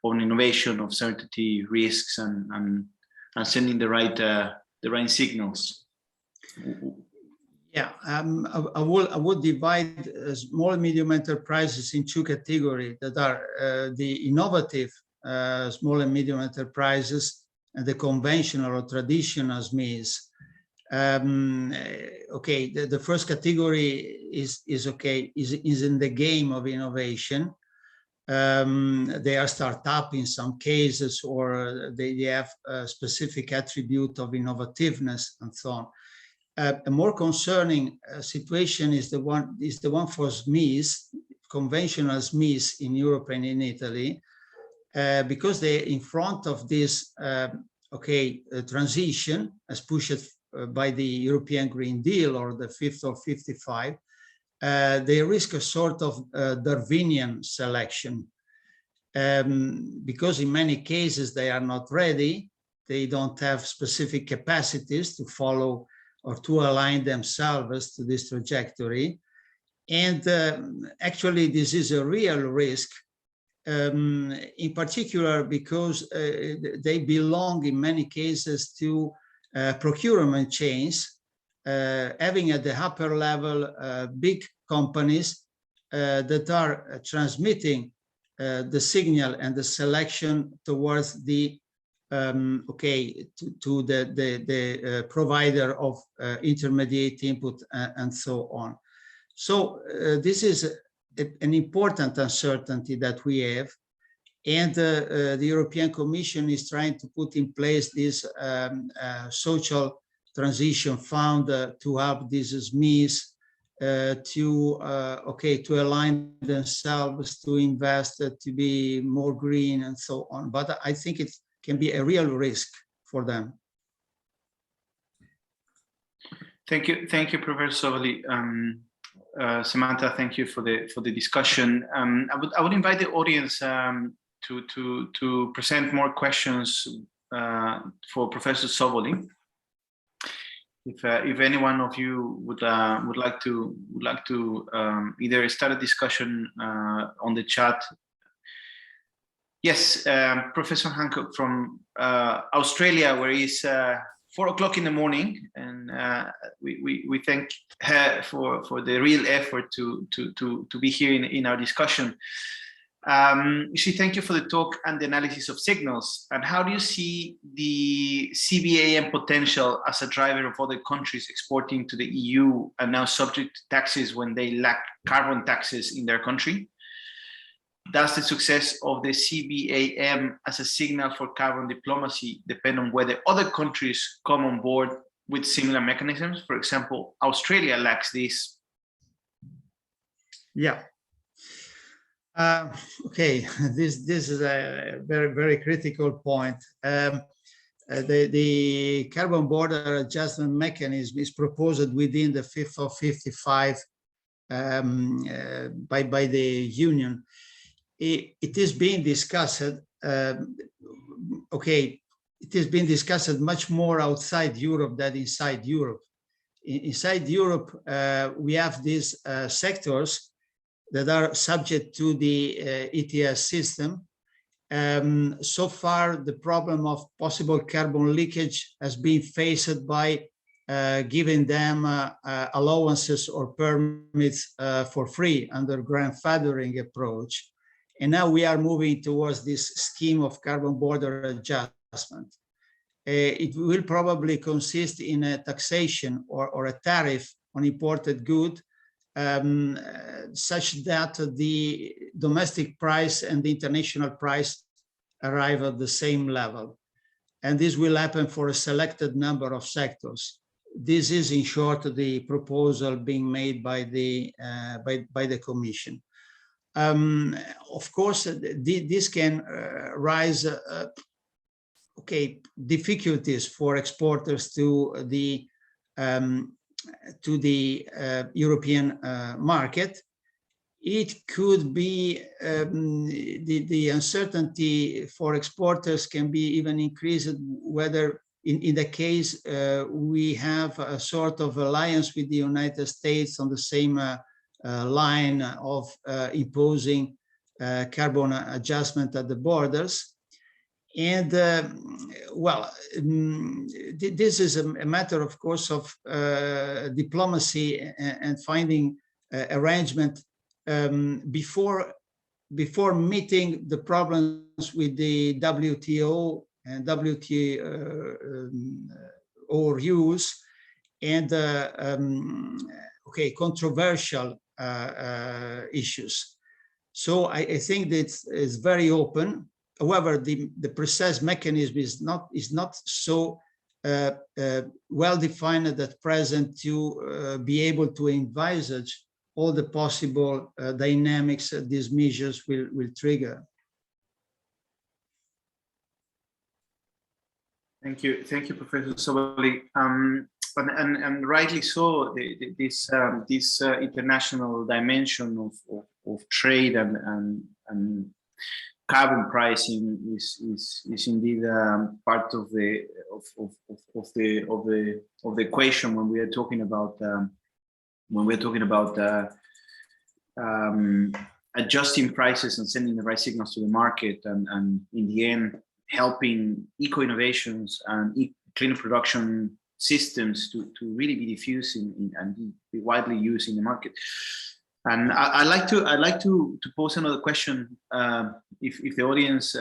innovation, of certainty, risks, and sending the right signals? Yeah, I would divide small and medium enterprises in two categories that are the innovative small and medium enterprises and the conventional or traditional SMEs. Okay, the first category is in the game of innovation. They are startup in some cases, or they have a specific attribute of innovativeness and so on. A more concerning situation is the one for SMEs, conventional SMEs in Europe and in Italy, because they're in front of this transition as pushed by the European Green Deal or the Fit or 55. They risk a sort of Darwinian selection, because in many cases they are not ready. They don't have specific capacities to follow or to align themselves to this trajectory. And actually, this is a real risk, in particular because they belong in many cases to procurement chains, having at the upper level big companies that are transmitting the signal and the selection towards the to the provider of intermediate input and so on. So this is an important uncertainty that we have, and the European Commission is trying to put in place this social transition fund to help these SMEs to align themselves, to invest, to be more green and so on. But I think it can be a real risk for them. Thank you, Professor Zoboli. Samantha, thank you for the discussion. I would invite the audience to present more questions for Professor Zoboli. If any one of you would like to either start a discussion on the chat. Yes, Professor Hancock from Australia, where it's 4 o'clock in the morning, and we thank her for the real effort to be here in our discussion. She thank you for the talk and the analysis of signals. And how do you see the CBAM potential as a driver of other countries exporting to the EU and now subject to taxes when they lack carbon taxes in their country? Does the success of the CBAM as a signal for carbon diplomacy depend on whether other countries come on board with similar mechanisms? For example, Australia lacks this. Yeah. Okay, this is a very, very critical point. The carbon border adjustment mechanism is proposed within the Fit for 55 by the Union. It is being discussed. Okay, it is being discussed much more outside Europe than inside Europe. Inside Europe, we have these sectors that are subject to the ETS system. So far, the problem of possible carbon leakage has been faced by giving them allowances or permits for free under grandfathering approach. And now we are moving towards this scheme of carbon border adjustment. It will probably consist in a taxation or a tariff on imported goods, such that the domestic price and the international price arrive at the same level. And this will happen for a selected number of sectors. This is, in short, the proposal being made by the Commission. Of course, this can raise difficulties for exporters to the to the European market. It could be the uncertainty for exporters can be even increased whether in the case we have a sort of alliance with the United States on the same line of imposing carbon adjustment at the borders. And well, this is a matter, of course, of diplomacy and finding arrangement before meeting the problems with the WTO and WTO rules and okay, controversial issues. So I think that it's very open. However, the precise mechanism is not so well defined at present to be able to envisage all the possible dynamics that these measures will trigger. Thank you, Professor Zoboli. And rightly so, this international dimension of trade and carbon pricing is indeed part of the equation when we are talking about adjusting prices and sending the right signals to the market, and in the end helping eco-innovations and cleaner production systems to really be diffused and be widely used in the market. And I'd like to pose another question, if the audience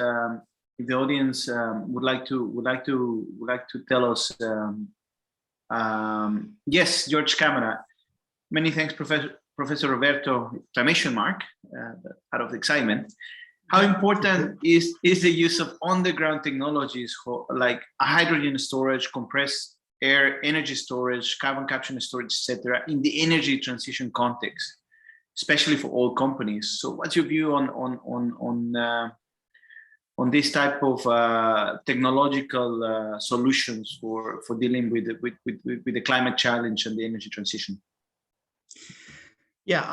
would like to tell us. Yes, George Camera. Many thanks, Professor Roberto, exclamation mark, out of excitement. How important is the use of on-the-ground technologies like hydrogen storage, compressed air energy storage, carbon capture and storage, etc., in the energy transition context, especially for all companies? So, what's your view on this type of technological solutions for dealing with the climate challenge and the energy transition? Yeah,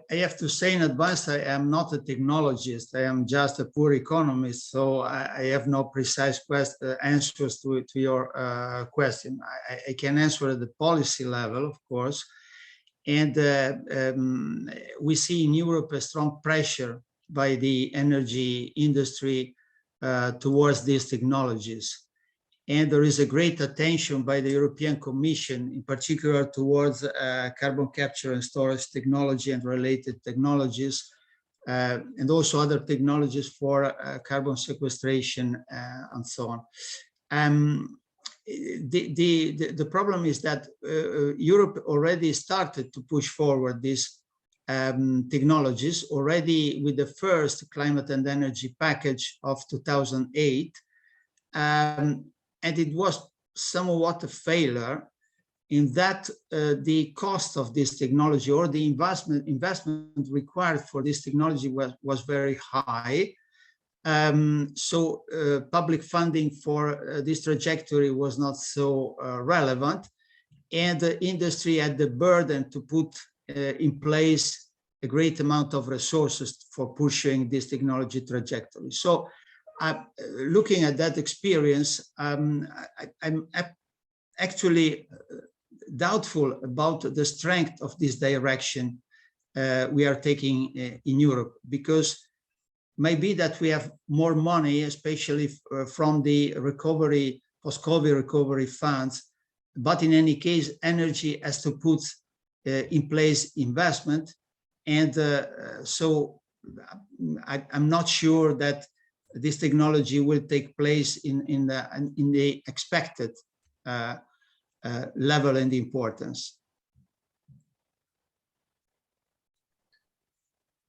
I have to say in advance, I am not a technologist. I am just a poor economist, so I have no precise answers to your question. I can answer at the policy level, of course, and we see in Europe a strong pressure by the energy industry towards these technologies. And there is a great attention by the European Commission, in particular towards carbon capture and storage technology and related technologies, and also other technologies for carbon sequestration and so on. The problem is that Europe already started to push forward these technologies already with the first climate and energy package of 2008. And it was somewhat a failure in that the cost of this technology or the investment required for this technology was very high. So public funding for this trajectory was not so relevant, and the industry had the burden to put in place a great amount of resources for pushing this technology trajectory. So looking at that experience, I'm actually doubtful about the strength of this direction we are taking in Europe, because maybe that we have more money, especially from the recovery, post-COVID recovery funds, but in any case, energy has to put in place investment, and so I'm not sure that this technology will take place in the expected level and importance.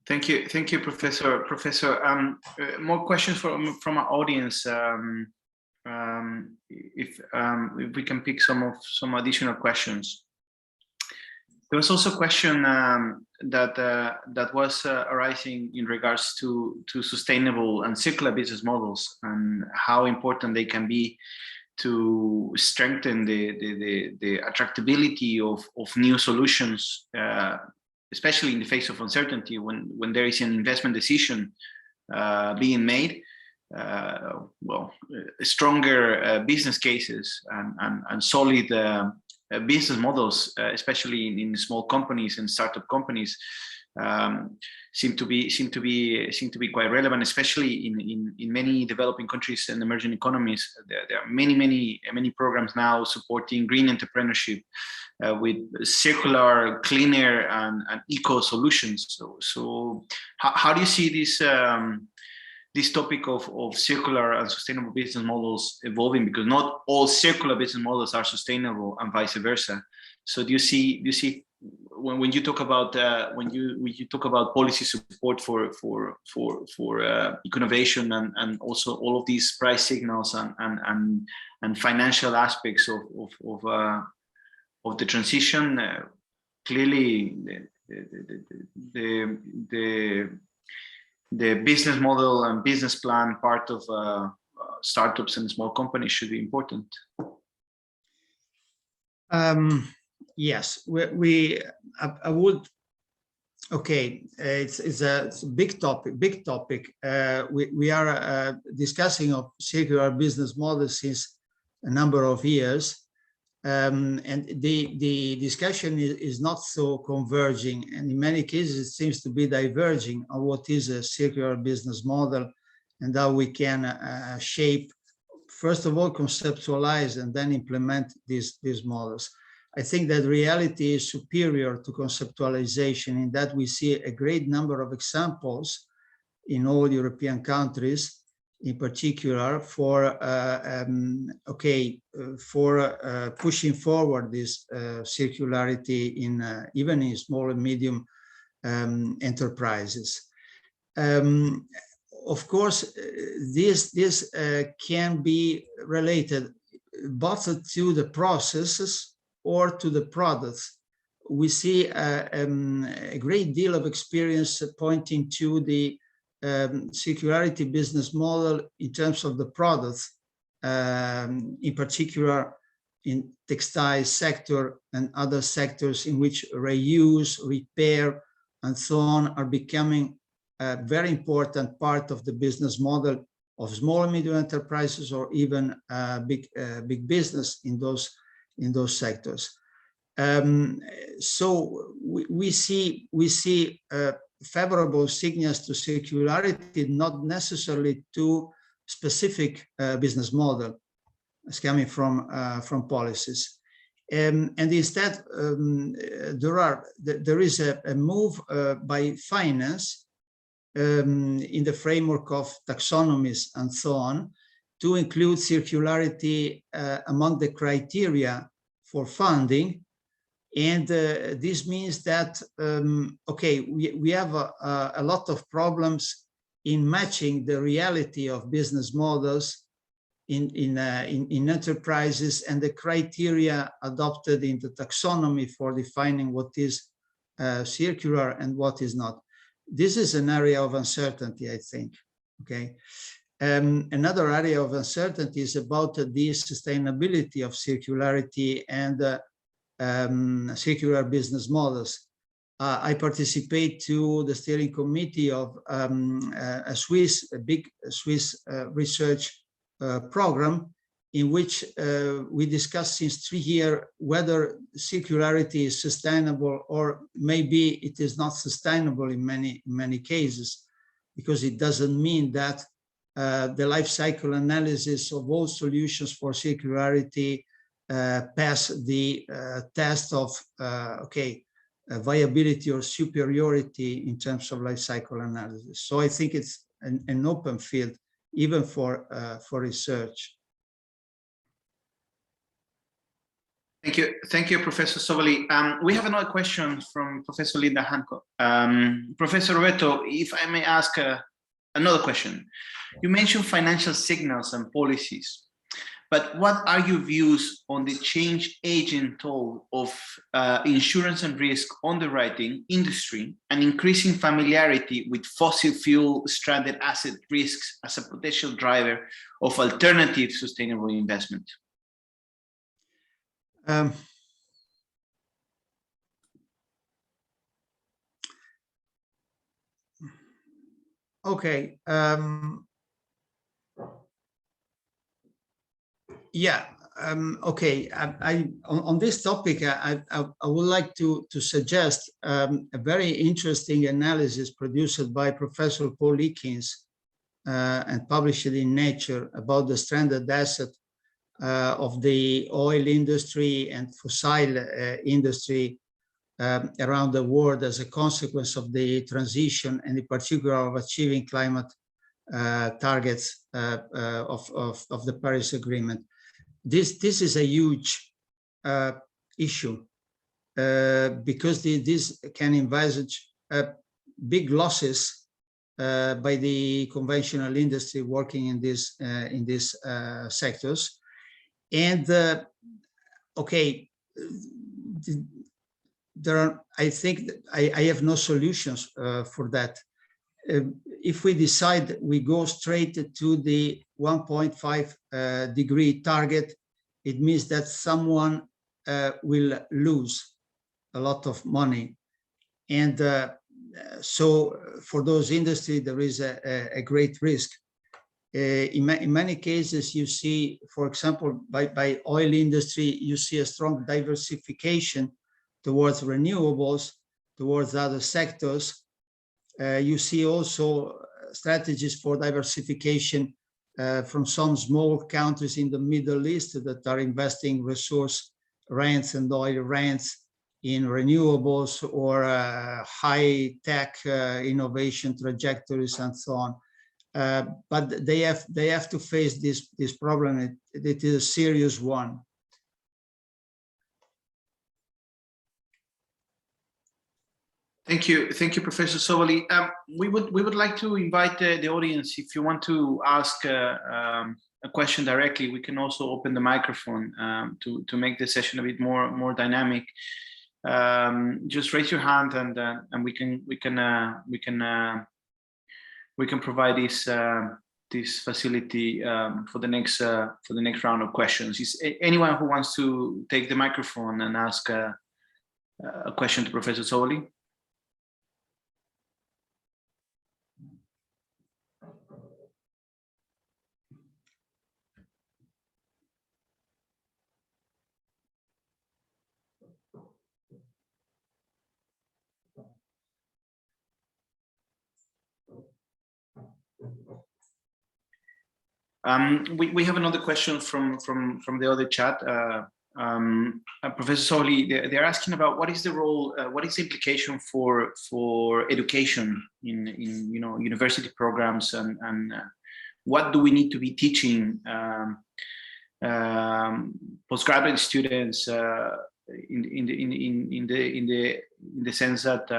Thank you, Professor. More questions from our audience. If we can pick some additional questions. There was also a question that was arising in regards to sustainable and circular business models and how important they can be to strengthen the attractability of new solutions, especially in the face of uncertainty when there is an investment decision being made. Stronger business cases and solid business models, especially in small companies and startup companies, seem to be quite relevant, especially in many developing countries and emerging economies. There are many programs now supporting green entrepreneurship with circular, cleaner, and eco solutions. So how do you see this topic of circular and sustainable business models evolving? Because not all circular business models are sustainable, and vice versa. So do you see when you talk about when you talk about policy support for eco-innovation and also all of these price signals and financial aspects of the transition, clearly the business model and business plan part of startups and small companies should be important. Yes, I would. Okay, it's a big topic. We are discussing of circular business models since a number of years, and the discussion is not so converging, and in many cases it seems to be diverging on what is a circular business model and how we can shape, first of all, conceptualize and then implement these models. I think that reality is superior to conceptualization in that we see a great number of examples in all European countries, in particular for pushing forward this circularity in even in small and medium enterprises. Of course, this can be related both to the processes or to the products. We see a great deal of experience pointing to the circularity business model in terms of the products, in particular in textile sector and other sectors in which reuse, repair, and so on are becoming a very important part of the business model of small and medium enterprises, or even big business in those sectors. So we see favorable signals to circularity, not necessarily to specific business model as coming from policies, and instead there is a move by finance in the framework of taxonomies and so on to include circularity among the criteria for funding. And this means that, we have a lot of problems in matching the reality of business models in enterprises and the criteria adopted in the taxonomy for defining what is circular and what is not. This is an area of uncertainty, I think. Okay. Another area of uncertainty is about the sustainability of circularity and circular business models. I participate to the steering committee of a big Swiss research program in which we discuss since 3 years whether circularity is sustainable, or maybe it is not sustainable in many cases, because it doesn't mean that the life cycle analysis of all solutions for circularity pass the test of viability or superiority in terms of life cycle analysis. So I think it's an open field even for research. Thank you, Professor Zoboli. We have another question from Professor Linda Hancock. Professor Roberto, if I may ask another question. You mentioned financial signals and policies, but what are your views on the change agent toll of insurance and risk underwriting industry and increasing familiarity with fossil fuel stranded asset risks as a potential driver of alternative sustainable investment? Okay. Yeah. Okay. On this topic, I would like to suggest a very interesting analysis produced by Professor Paul Eakins and published in Nature about the stranded asset of the oil industry and fossil industry around the world as a consequence of the transition, and in particular of achieving climate targets of the Paris Agreement. This is a huge issue because this can envisage big losses by the conventional industry working in these sectors. And okay, there are, I think I have no solutions for that. If we decide we go straight to the 1.5 degree target, it means that someone will lose a lot of money. And so for those industries, there is a great risk. In many cases, you see, for example, by oil industry, you see a strong diversification towards renewables, towards other sectors. You see also strategies for diversification from some small countries in the Middle East that are investing resource rents and oil rents in renewables or high-tech innovation trajectories and so on. But they have to face this problem. It is a serious one. Thank you, Professor Zoboli. We would like to invite the audience. If you want to ask a question directly, we can also open the microphone to make the session a bit more dynamic. Just raise your hand, and we can provide this facility for the next round of questions. Is anyone who wants to take the microphone and ask a question to Professor Zoboli? We have another question from the other chat. Professor Zoboli, they're asking about what is the role, what is the implication for education in university programs, and what do we need to be teaching postgraduate students in the sense that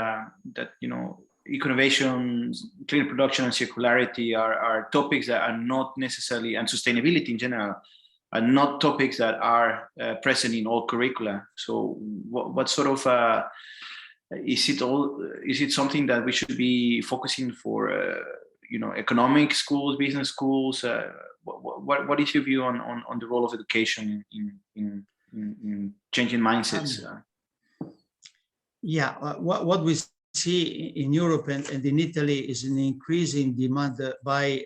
eco-innovation, cleaner production, and circularity are topics that are not necessarily, and sustainability in general, are not topics that are present in all curricula. So what sort of is it something that we should be focusing for economic schools, business schools? What is your view on the role of education in changing mindsets? Yeah, what we see in Europe and in Italy is an increasing demand by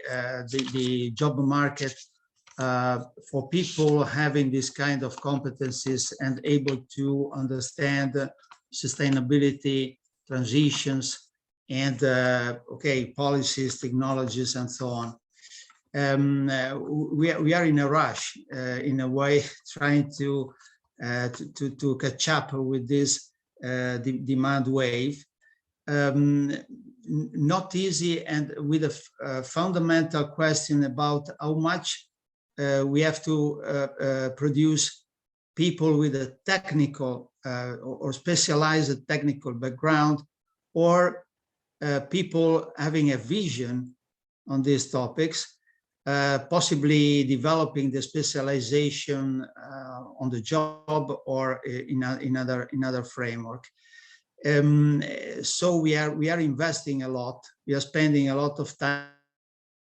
the job market for people having this kind of competencies and able to understand sustainability, transitions, and policies, technologies, and so on. We are in a rush, in a way, trying to catch up with this demand wave. Not easy, and with a fundamental question about how much we have to produce people with a technical or specialized technical background, or people having a vision on these topics, possibly developing the specialization on the job or in another framework. So we are investing a lot. We are spending a lot of time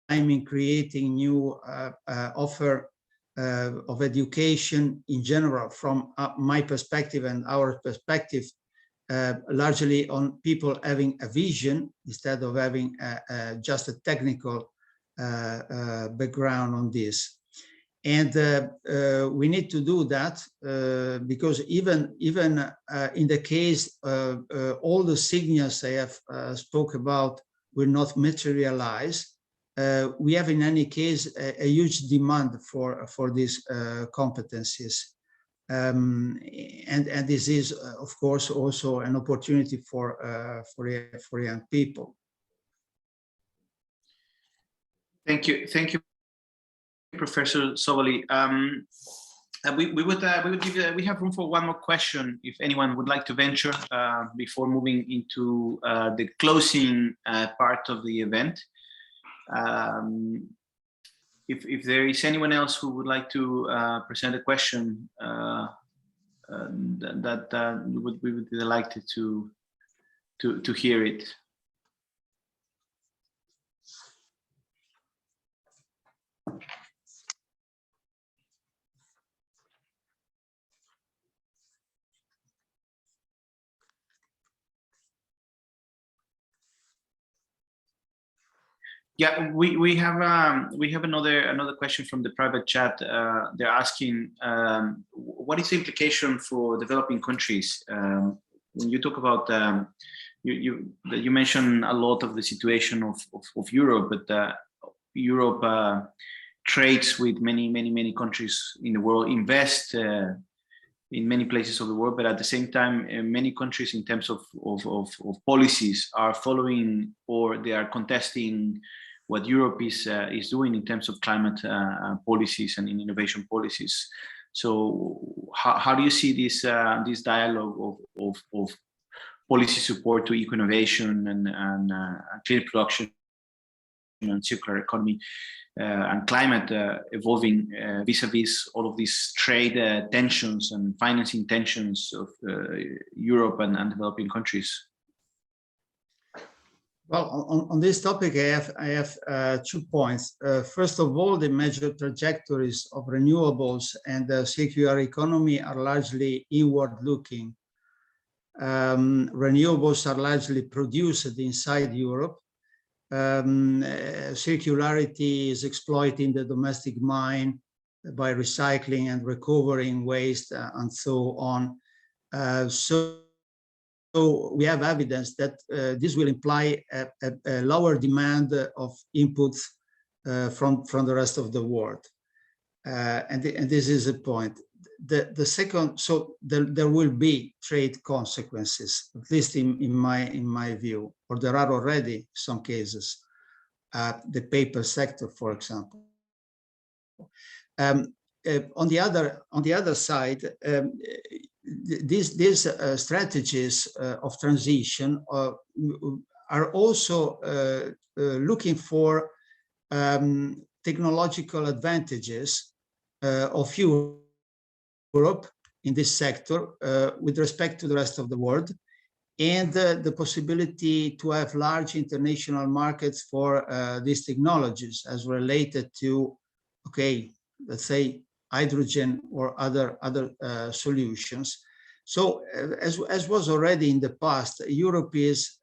in creating new offer of education in general, from my perspective and our perspective, largely on people having a vision instead of having just a technical background on this. And we need to do that because even in the case all the signals I have spoke about will not materialize, we have in any case a huge demand for these competencies. And this is, of course, also an opportunity for young people. Thank you, Professor Zoboli. We have room for one more question, if anyone would like to venture before moving into the closing part of the event. If there is anyone else who would like to present a question, we would be delighted to hear it. Yeah, we have another question from the private chat. They're asking, what is the implication for developing countries? When you talk about you mentioned a lot of the situation of Europe, but Europe trades with many countries in the world, invest in many places of the world, but at the same time, many countries in terms of policies are following, or they are contesting what Europe is doing in terms of climate policies and innovation policies. So how do you see this this dialogue of policy support to eco-innovation and clean production and circular economy and climate evolving vis-a-vis all of these trade tensions and financing tensions of Europe and developing countries? Well, on this topic, I have 2 points. First of all, the major trajectories of renewables and the circular economy are largely inward-looking. Renewables are largely produced inside Europe. Circularity is exploiting the domestic mine by recycling and recovering waste and so on. So we have evidence that this will imply a lower demand of inputs from the rest of the world. And this is a point. The second, so there will be trade consequences, at least in my view, or there are already some cases, the paper sector, for example. On the other side, these strategies of transition are also looking for technological advantages of Europe in this sector with respect to the rest of the world, and the possibility to have large international markets for these technologies as related to, okay, let's say, hydrogen or other solutions. So as was already in the past, Europe is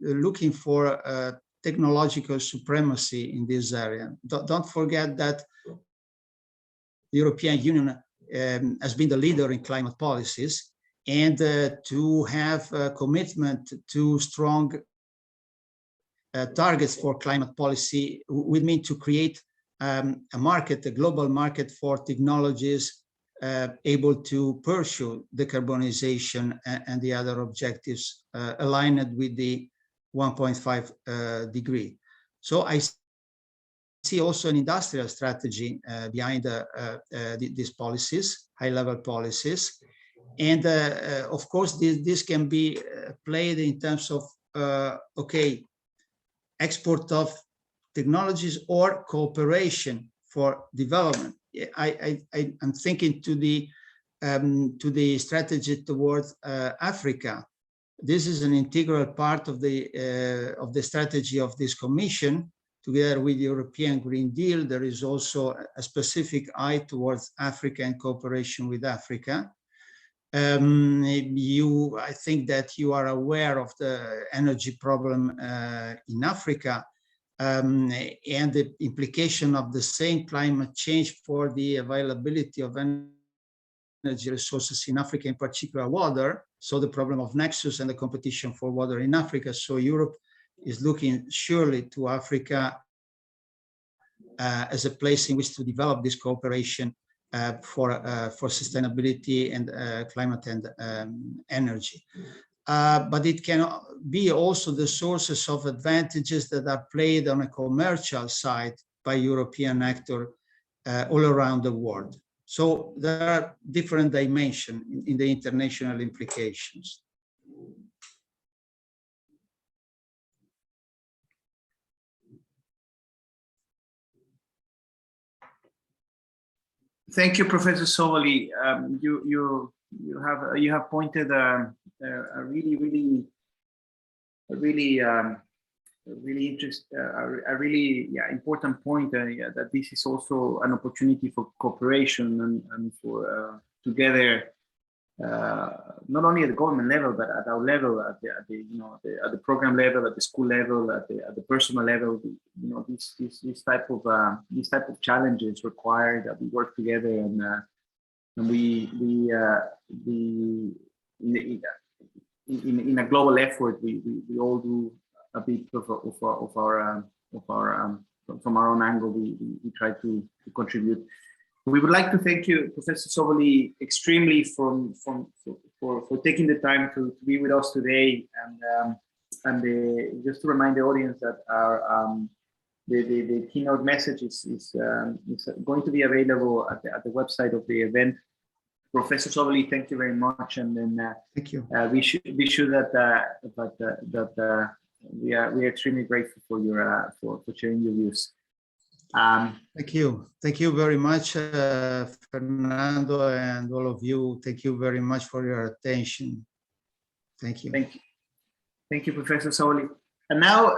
looking for technological supremacy in this area. Don't forget that the European Union has been the leader in climate policies, and to have a commitment to strong targets for climate policy would mean to create a market, a global market for technologies able to pursue decarbonization and the other objectives aligned with the 1.5 degree. So I see also an industrial strategy behind these policies, high-level policies. And of course, this can be played in terms of, okay, export of technologies or cooperation for development. I'm thinking to the strategy towards Africa. This is an integral part of the strategy of this commission together with the European Green Deal, there is also a specific eye towards Africa and cooperation with Africa. I think that you are aware of the energy problem in Africa and the implication of the same climate change for the availability of energy resources in Africa, in particular water. So the problem of nexus and the competition for water in Africa. So Europe is looking surely to Africa as a place in which to develop this cooperation for sustainability and climate and energy. But it can be also the sources of advantages that are played on a commercial side by European actors all around the world. So there are different dimensions in the international implications. Thank you, Professor Zoboli. You have pointed a really important point that this is also an opportunity for cooperation and for together, not only at the government level but at our level, at the program level, at the school level, at the personal level. This type of challenges require that we work together and we in a global effort we all do a bit from our own angle. We try to contribute. We would like to thank you, Professor Zoboli, extremely for taking the time to be with us today, and just to remind the audience that our the keynote message is going to be available at the website of the event. Professor Zoboli, thank you very much, and then thank you. We should that we are extremely grateful for your for sharing your views. Thank you very much, Fernando, and all of you. Thank you very much for your attention. Thank you. Thank you, Professor Zoboli. And now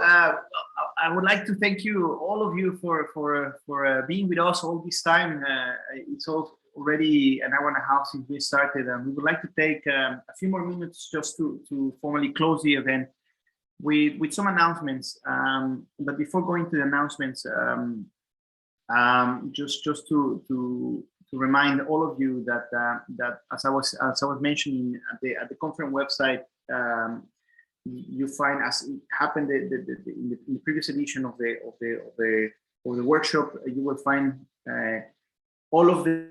I would like to thank you, all of you, for being with us all this time. It's already an hour and a half since we started, and we would like to take a few more minutes just to formally close the event with some announcements. But before going to the announcements, just to remind all of you that as I was mentioning at the conference website, you find, as it happened in the previous edition of the workshop, you will find all of the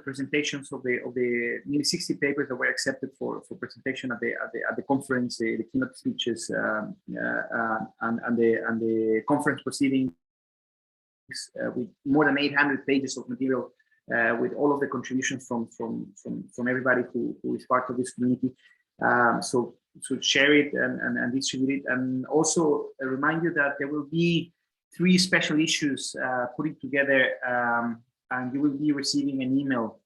presentations of the nearly 60 papers that were accepted for presentation at the conference, the keynote speeches, and the conference proceedings, with more than 800 pages of material, with all of the contributions from everybody who is part of this community. So share it and distribute it, and also remind you that there will be 3 special issues putting together, and you will be receiving an email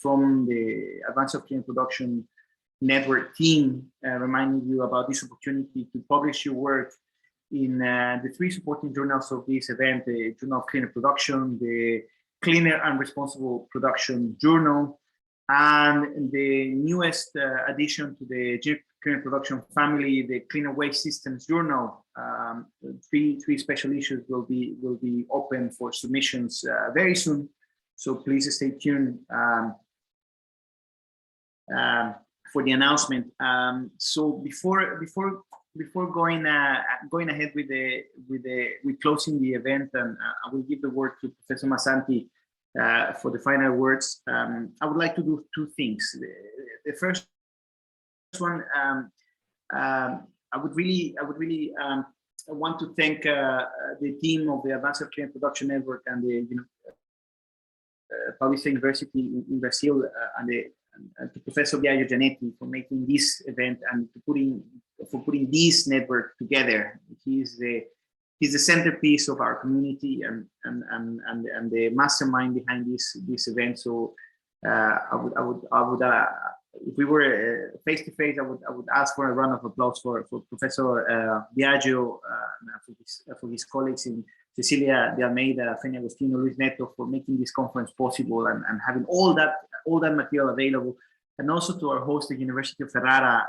from the Advanced Cleaner Production Network team reminding you about this opportunity to publish your work in the 3 supporting journals of this event: the Journal of Cleaner Production, the Cleaner and Responsible Production Journal, and the newest addition to the Cleaner Production family, the Cleaner Waste Systems Journal. 3 special issues will be open for submissions very soon. So please stay tuned for the announcement. So before going ahead with closing the event, and I will give the word to Professor Massanti for the final words. I would like to do 2 things. The first one, I would really want to thank the team of the Advanced Cleaner Production Network and the Paulista University in Brazil, and to Professor Biagio Gianetti for making this event and for putting this network together. He's the centerpiece of our community and the mastermind behind this event. So I would if we were face to face, I would ask for a round of applause for Professor Biagio, for his colleagues in Cecilia de Almeida, Fenia Agostino, Luis Neto, for making this conference possible and having all that material available, and also to our host, the University of Ferrara,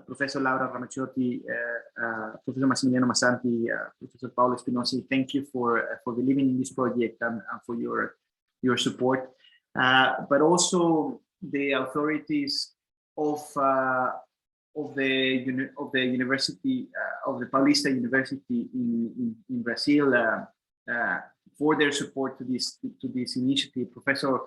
Professor Laura Ramaciotti, Professor Massimiliano Massanti, Professor Paolo Spinosi. Thank you for believing in this project and for your support, but also the authorities of the University of the Paulista University in Brazil for their support to this initiative. Professor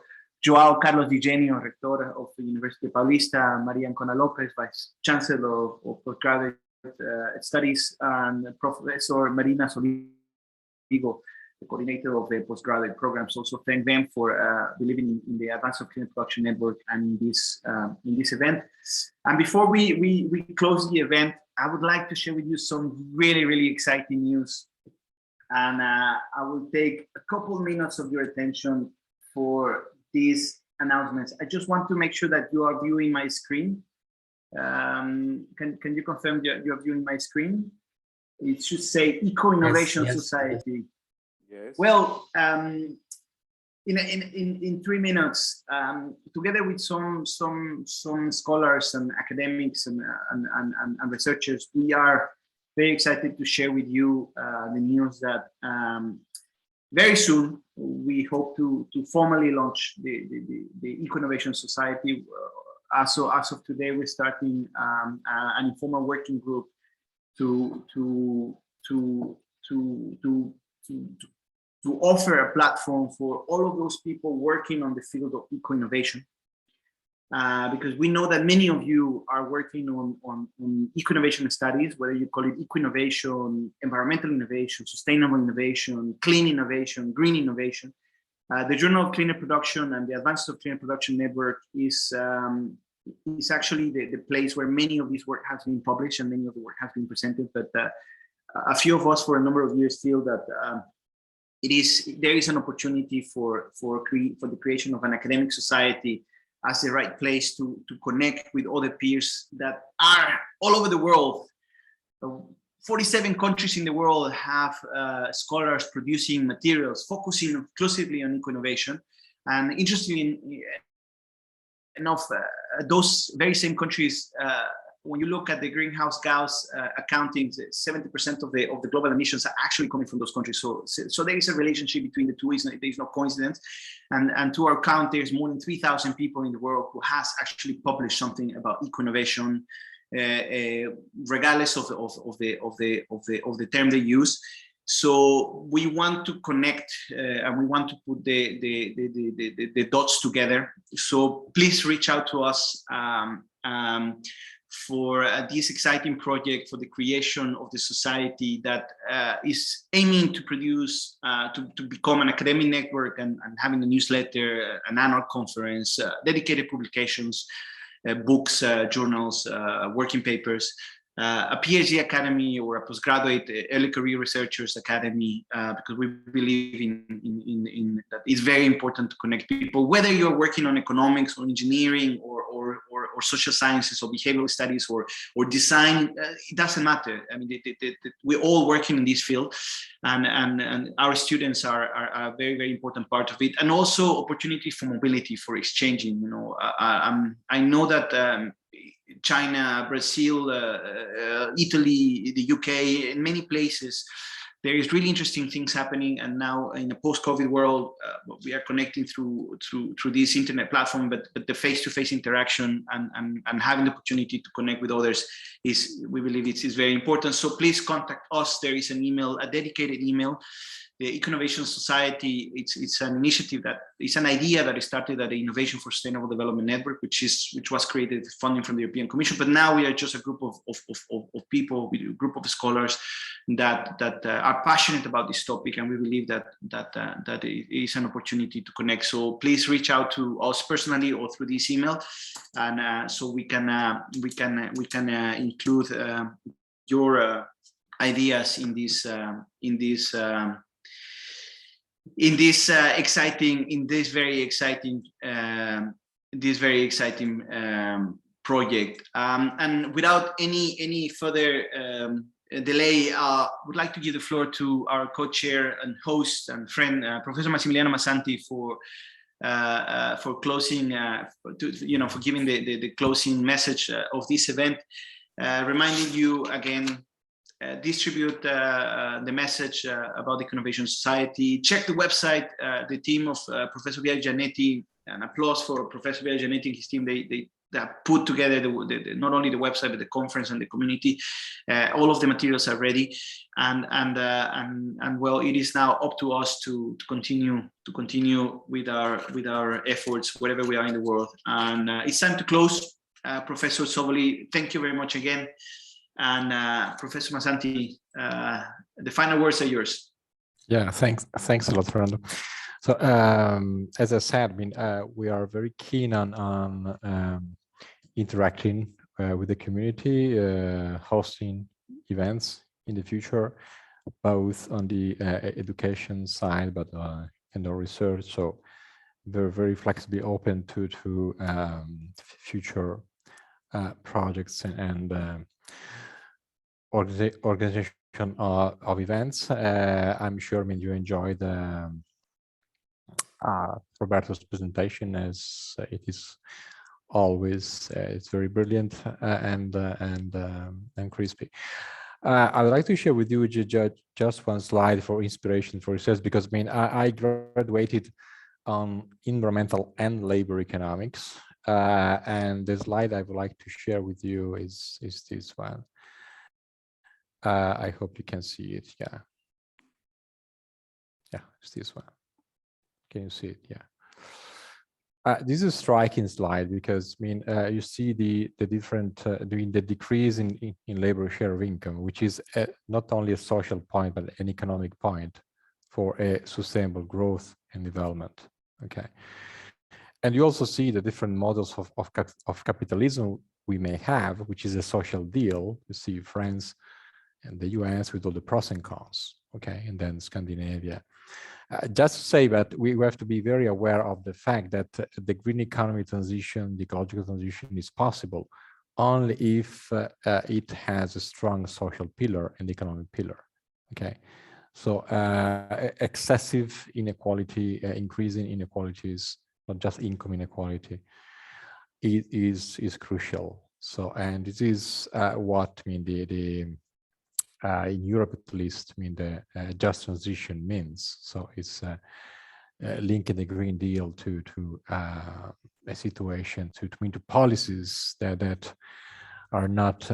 João Carlos Di Genio, Rector of the University of Paulista, Maria Ancona Lopez, Vice Chancellor of Postgraduate Studies, and Professor Marina Soligo, the coordinator of the postgraduate programs. Also thank them for believing in the Advance of Cleaner Production Network and in this event. And before we close the event, I would like to share with you some really exciting news. And I will take a couple minutes of your attention for these announcements. I just want to make sure that you are viewing my screen. Can you confirm you are viewing my screen? It should say Eco-Innovation Society. Yes. Well, in 3 minutes, together with some scholars and academics and researchers, we are very excited to share with you the news that very soon we hope to formally launch the Eco-Innovation Society. As of today, we're starting an informal working group to offer a platform for all of those people working on the field of eco-innovation, because we know that many of you are working on eco-innovation studies, whether you call it eco-innovation, environmental innovation, sustainable innovation, clean innovation, green innovation. The Journal of Cleaner Production and the Advances of Cleaner Production Network is actually the place where many of this work has been published and many of the work has been presented. But a few of us for a number of years feel that there is an opportunity for the creation of an academic society as the right place to connect with other peers that are all over the world. 47 countries in the world have scholars producing materials focusing exclusively on eco-innovation. And interestingly enough, those very same countries, when you look at the greenhouse gas accounting, 70% of the global emissions are actually coming from those countries. So there is a relationship between the two. There is no coincidence. And to our count, there's more than 3,000 people in the world who has actually published something about eco-innovation, regardless of the term they use. So we want to connect and we want to put the dots together. So please reach out to us for this exciting project for the creation of the society that is aiming to produce, to become an academic network and having a newsletter, an annual conference, dedicated publications, books, journals, working papers, a PhD academy or a postgraduate early career researchers academy, because we believe in that it's very important to connect people, whether you're working on economics or engineering or social sciences or behavioral studies or design. It doesn't matter. I mean, we're all working in this field, and our students are a very, very important part of it, and also opportunity for mobility, for exchanging. You know, I know that China, Brazil, Italy, the UK, in many places, there is really interesting things happening. And now in a post-COVID world, we are connecting through this internet platform, but the face-to-face interaction and having the opportunity to connect with others we believe it's very important. So please contact us. There is an email, a dedicated email. The Eco-Innovation Society, it's an initiative it's an idea that started at the Innovation for Sustainable Development Network, which was created with funding from the European Commission. But now we are just a group of people, a group of scholars that are passionate about this topic, and we believe that it is an opportunity to connect. So please reach out to us personally or through this email, and so we can include your ideas in this very exciting this very exciting project. And without any further delay, would like to give the floor to our co-chair and host and friend, Professor Massimiliano Massanti, for closing, for giving the closing message of this event. Reminding you again, distribute the message about the Eco-Innovation Society. Check the website. The team of Professor Villagianetti, an applause for Professor Villagianetti and his team. They put together not only the website but the conference and the community. All of the materials are ready, and well, it is now up to us to continue with our efforts wherever we are in the world. And it's time to close. Professor Zoboli, thank you very much again. And Professor Massanti, the final words are yours. Yeah, thanks a lot, Fernando. So as I said, I mean, we are very keen on interacting with the community, hosting events in the future, both on the education side, but in the research. So we're very flexibly open to future projects and organization of events. I'm sure, I mean, you enjoyed Roberto's presentation, as it is always. It's very brilliant and crispy. I would like to share with you just one slide for inspiration for research, because I mean, I graduated on environmental and labor economics, and the slide I would like to share with you is this one. I hope you can see it. Yeah, it's this one. Can you see it? Yeah. This is a striking slide, because I mean, you see the different doing the decrease in labor share of income, which is not only a social point but an economic point for a sustainable growth and development. Okay, and you also see the different models of capitalism we may have, which is a social deal. You see France and the US with all the pros and cons. Okay, and then Scandinavia. Just to say that we have to be very aware of the fact that the green economy transition, the ecological transition, is possible only if it has a strong social pillar and economic pillar. Okay, so excessive inequality, increasing inequalities, not just income inequality, is crucial. So, and this is what I mean in Europe, at least, I mean, the just transition means. So it's linking the Green Deal to a situation, to policies that are not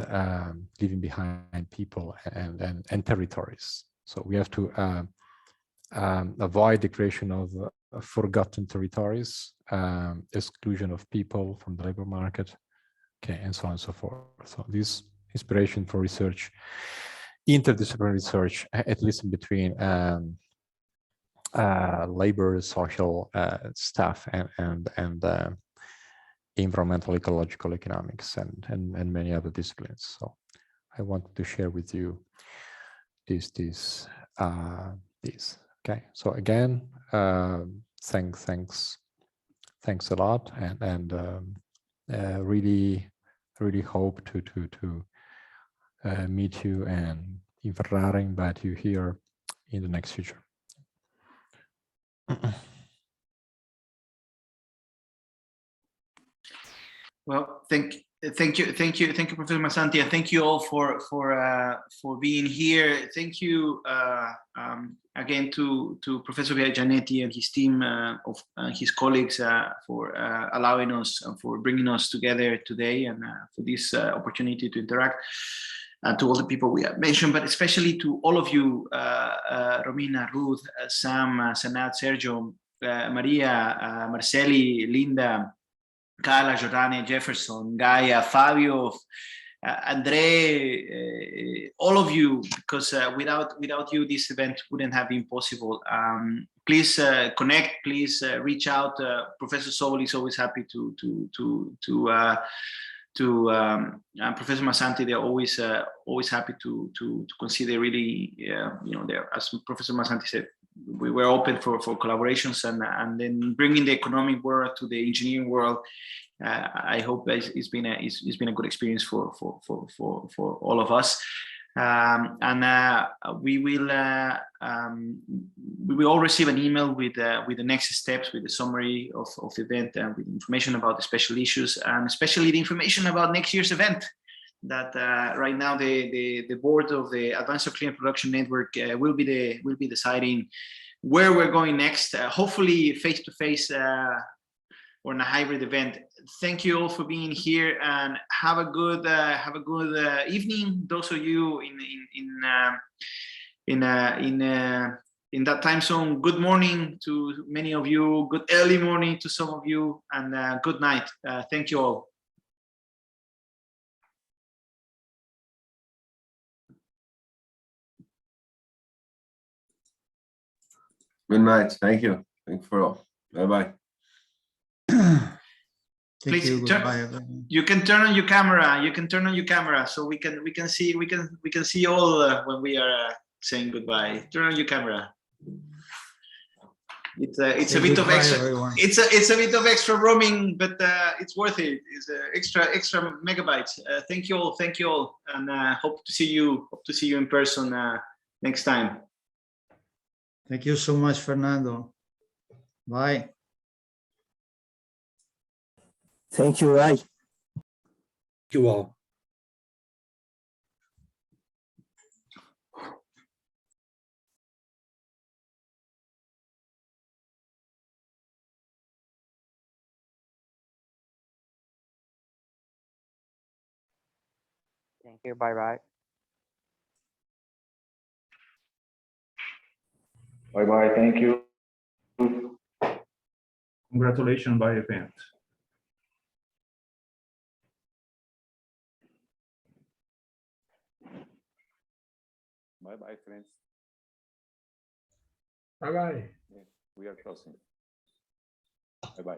leaving behind people and territories. So we have to avoid the creation of forgotten territories, exclusion of people from the labor market, okay, and so on and so forth. So this inspiration for research, interdisciplinary research, at least in between labor, social stuff, and environmental, ecological economics, and many other disciplines. So I wanted to share with you this. Okay. So again, thanks a lot, and really hope to meet you and in Ferrara, invite you here in the next future. Well, thank you, Professor Massanti, and thank you all for being here. Thank you again to Professor Villagianetti and his team of his colleagues for allowing us and for bringing us together today, and for this opportunity to interact. To all the people we have mentioned, but especially to all of you, Romina, Ruth, Sam, Sanat, Sergio, Maria, Marceli, Linda, Carla, Giordania, Jefferson, Gaia, Fabio, Andre, all of you, because without you, this event wouldn't have been possible. Please connect. Please reach out. Professor Zoboli is always happy to Professor Massanti. They're always happy to consider really, as Professor Massanti said, we were open for collaborations, and then bringing the economic world to the engineering world. I hope it's been a good experience for all of us. We will all receive an email with the next steps, with the summary of the event, and with information about the special issues, and especially the information about next year's event. That right now the board of the Advanced Cleaner Production Network will be deciding where we're going next. Hopefully face to face or in a hybrid event. Thank you all for being here, and have a good evening. Those of you in that time zone, good morning to many of you. Good early morning to some of you, and good night. Thank you all. Good night. Thank you. Thank you for all. Bye-bye. Please Goodbye. You can turn on your camera. You can turn on your camera so we can see all when we are saying goodbye. Turn on your camera. It's a bit of extra. Everyone. It's a bit of extra roaming, but it's worth it. It's extra megabytes. Thank you all. Thank you all, and hope to see you in person next time. Thank you so much, Fernando. Bye. Thank you, bye. Thank you all. Thank you. Bye bye. Bye bye. Thank you. Congratulations by event. Bye-bye, friends. Bye bye. We are closing. Bye-bye.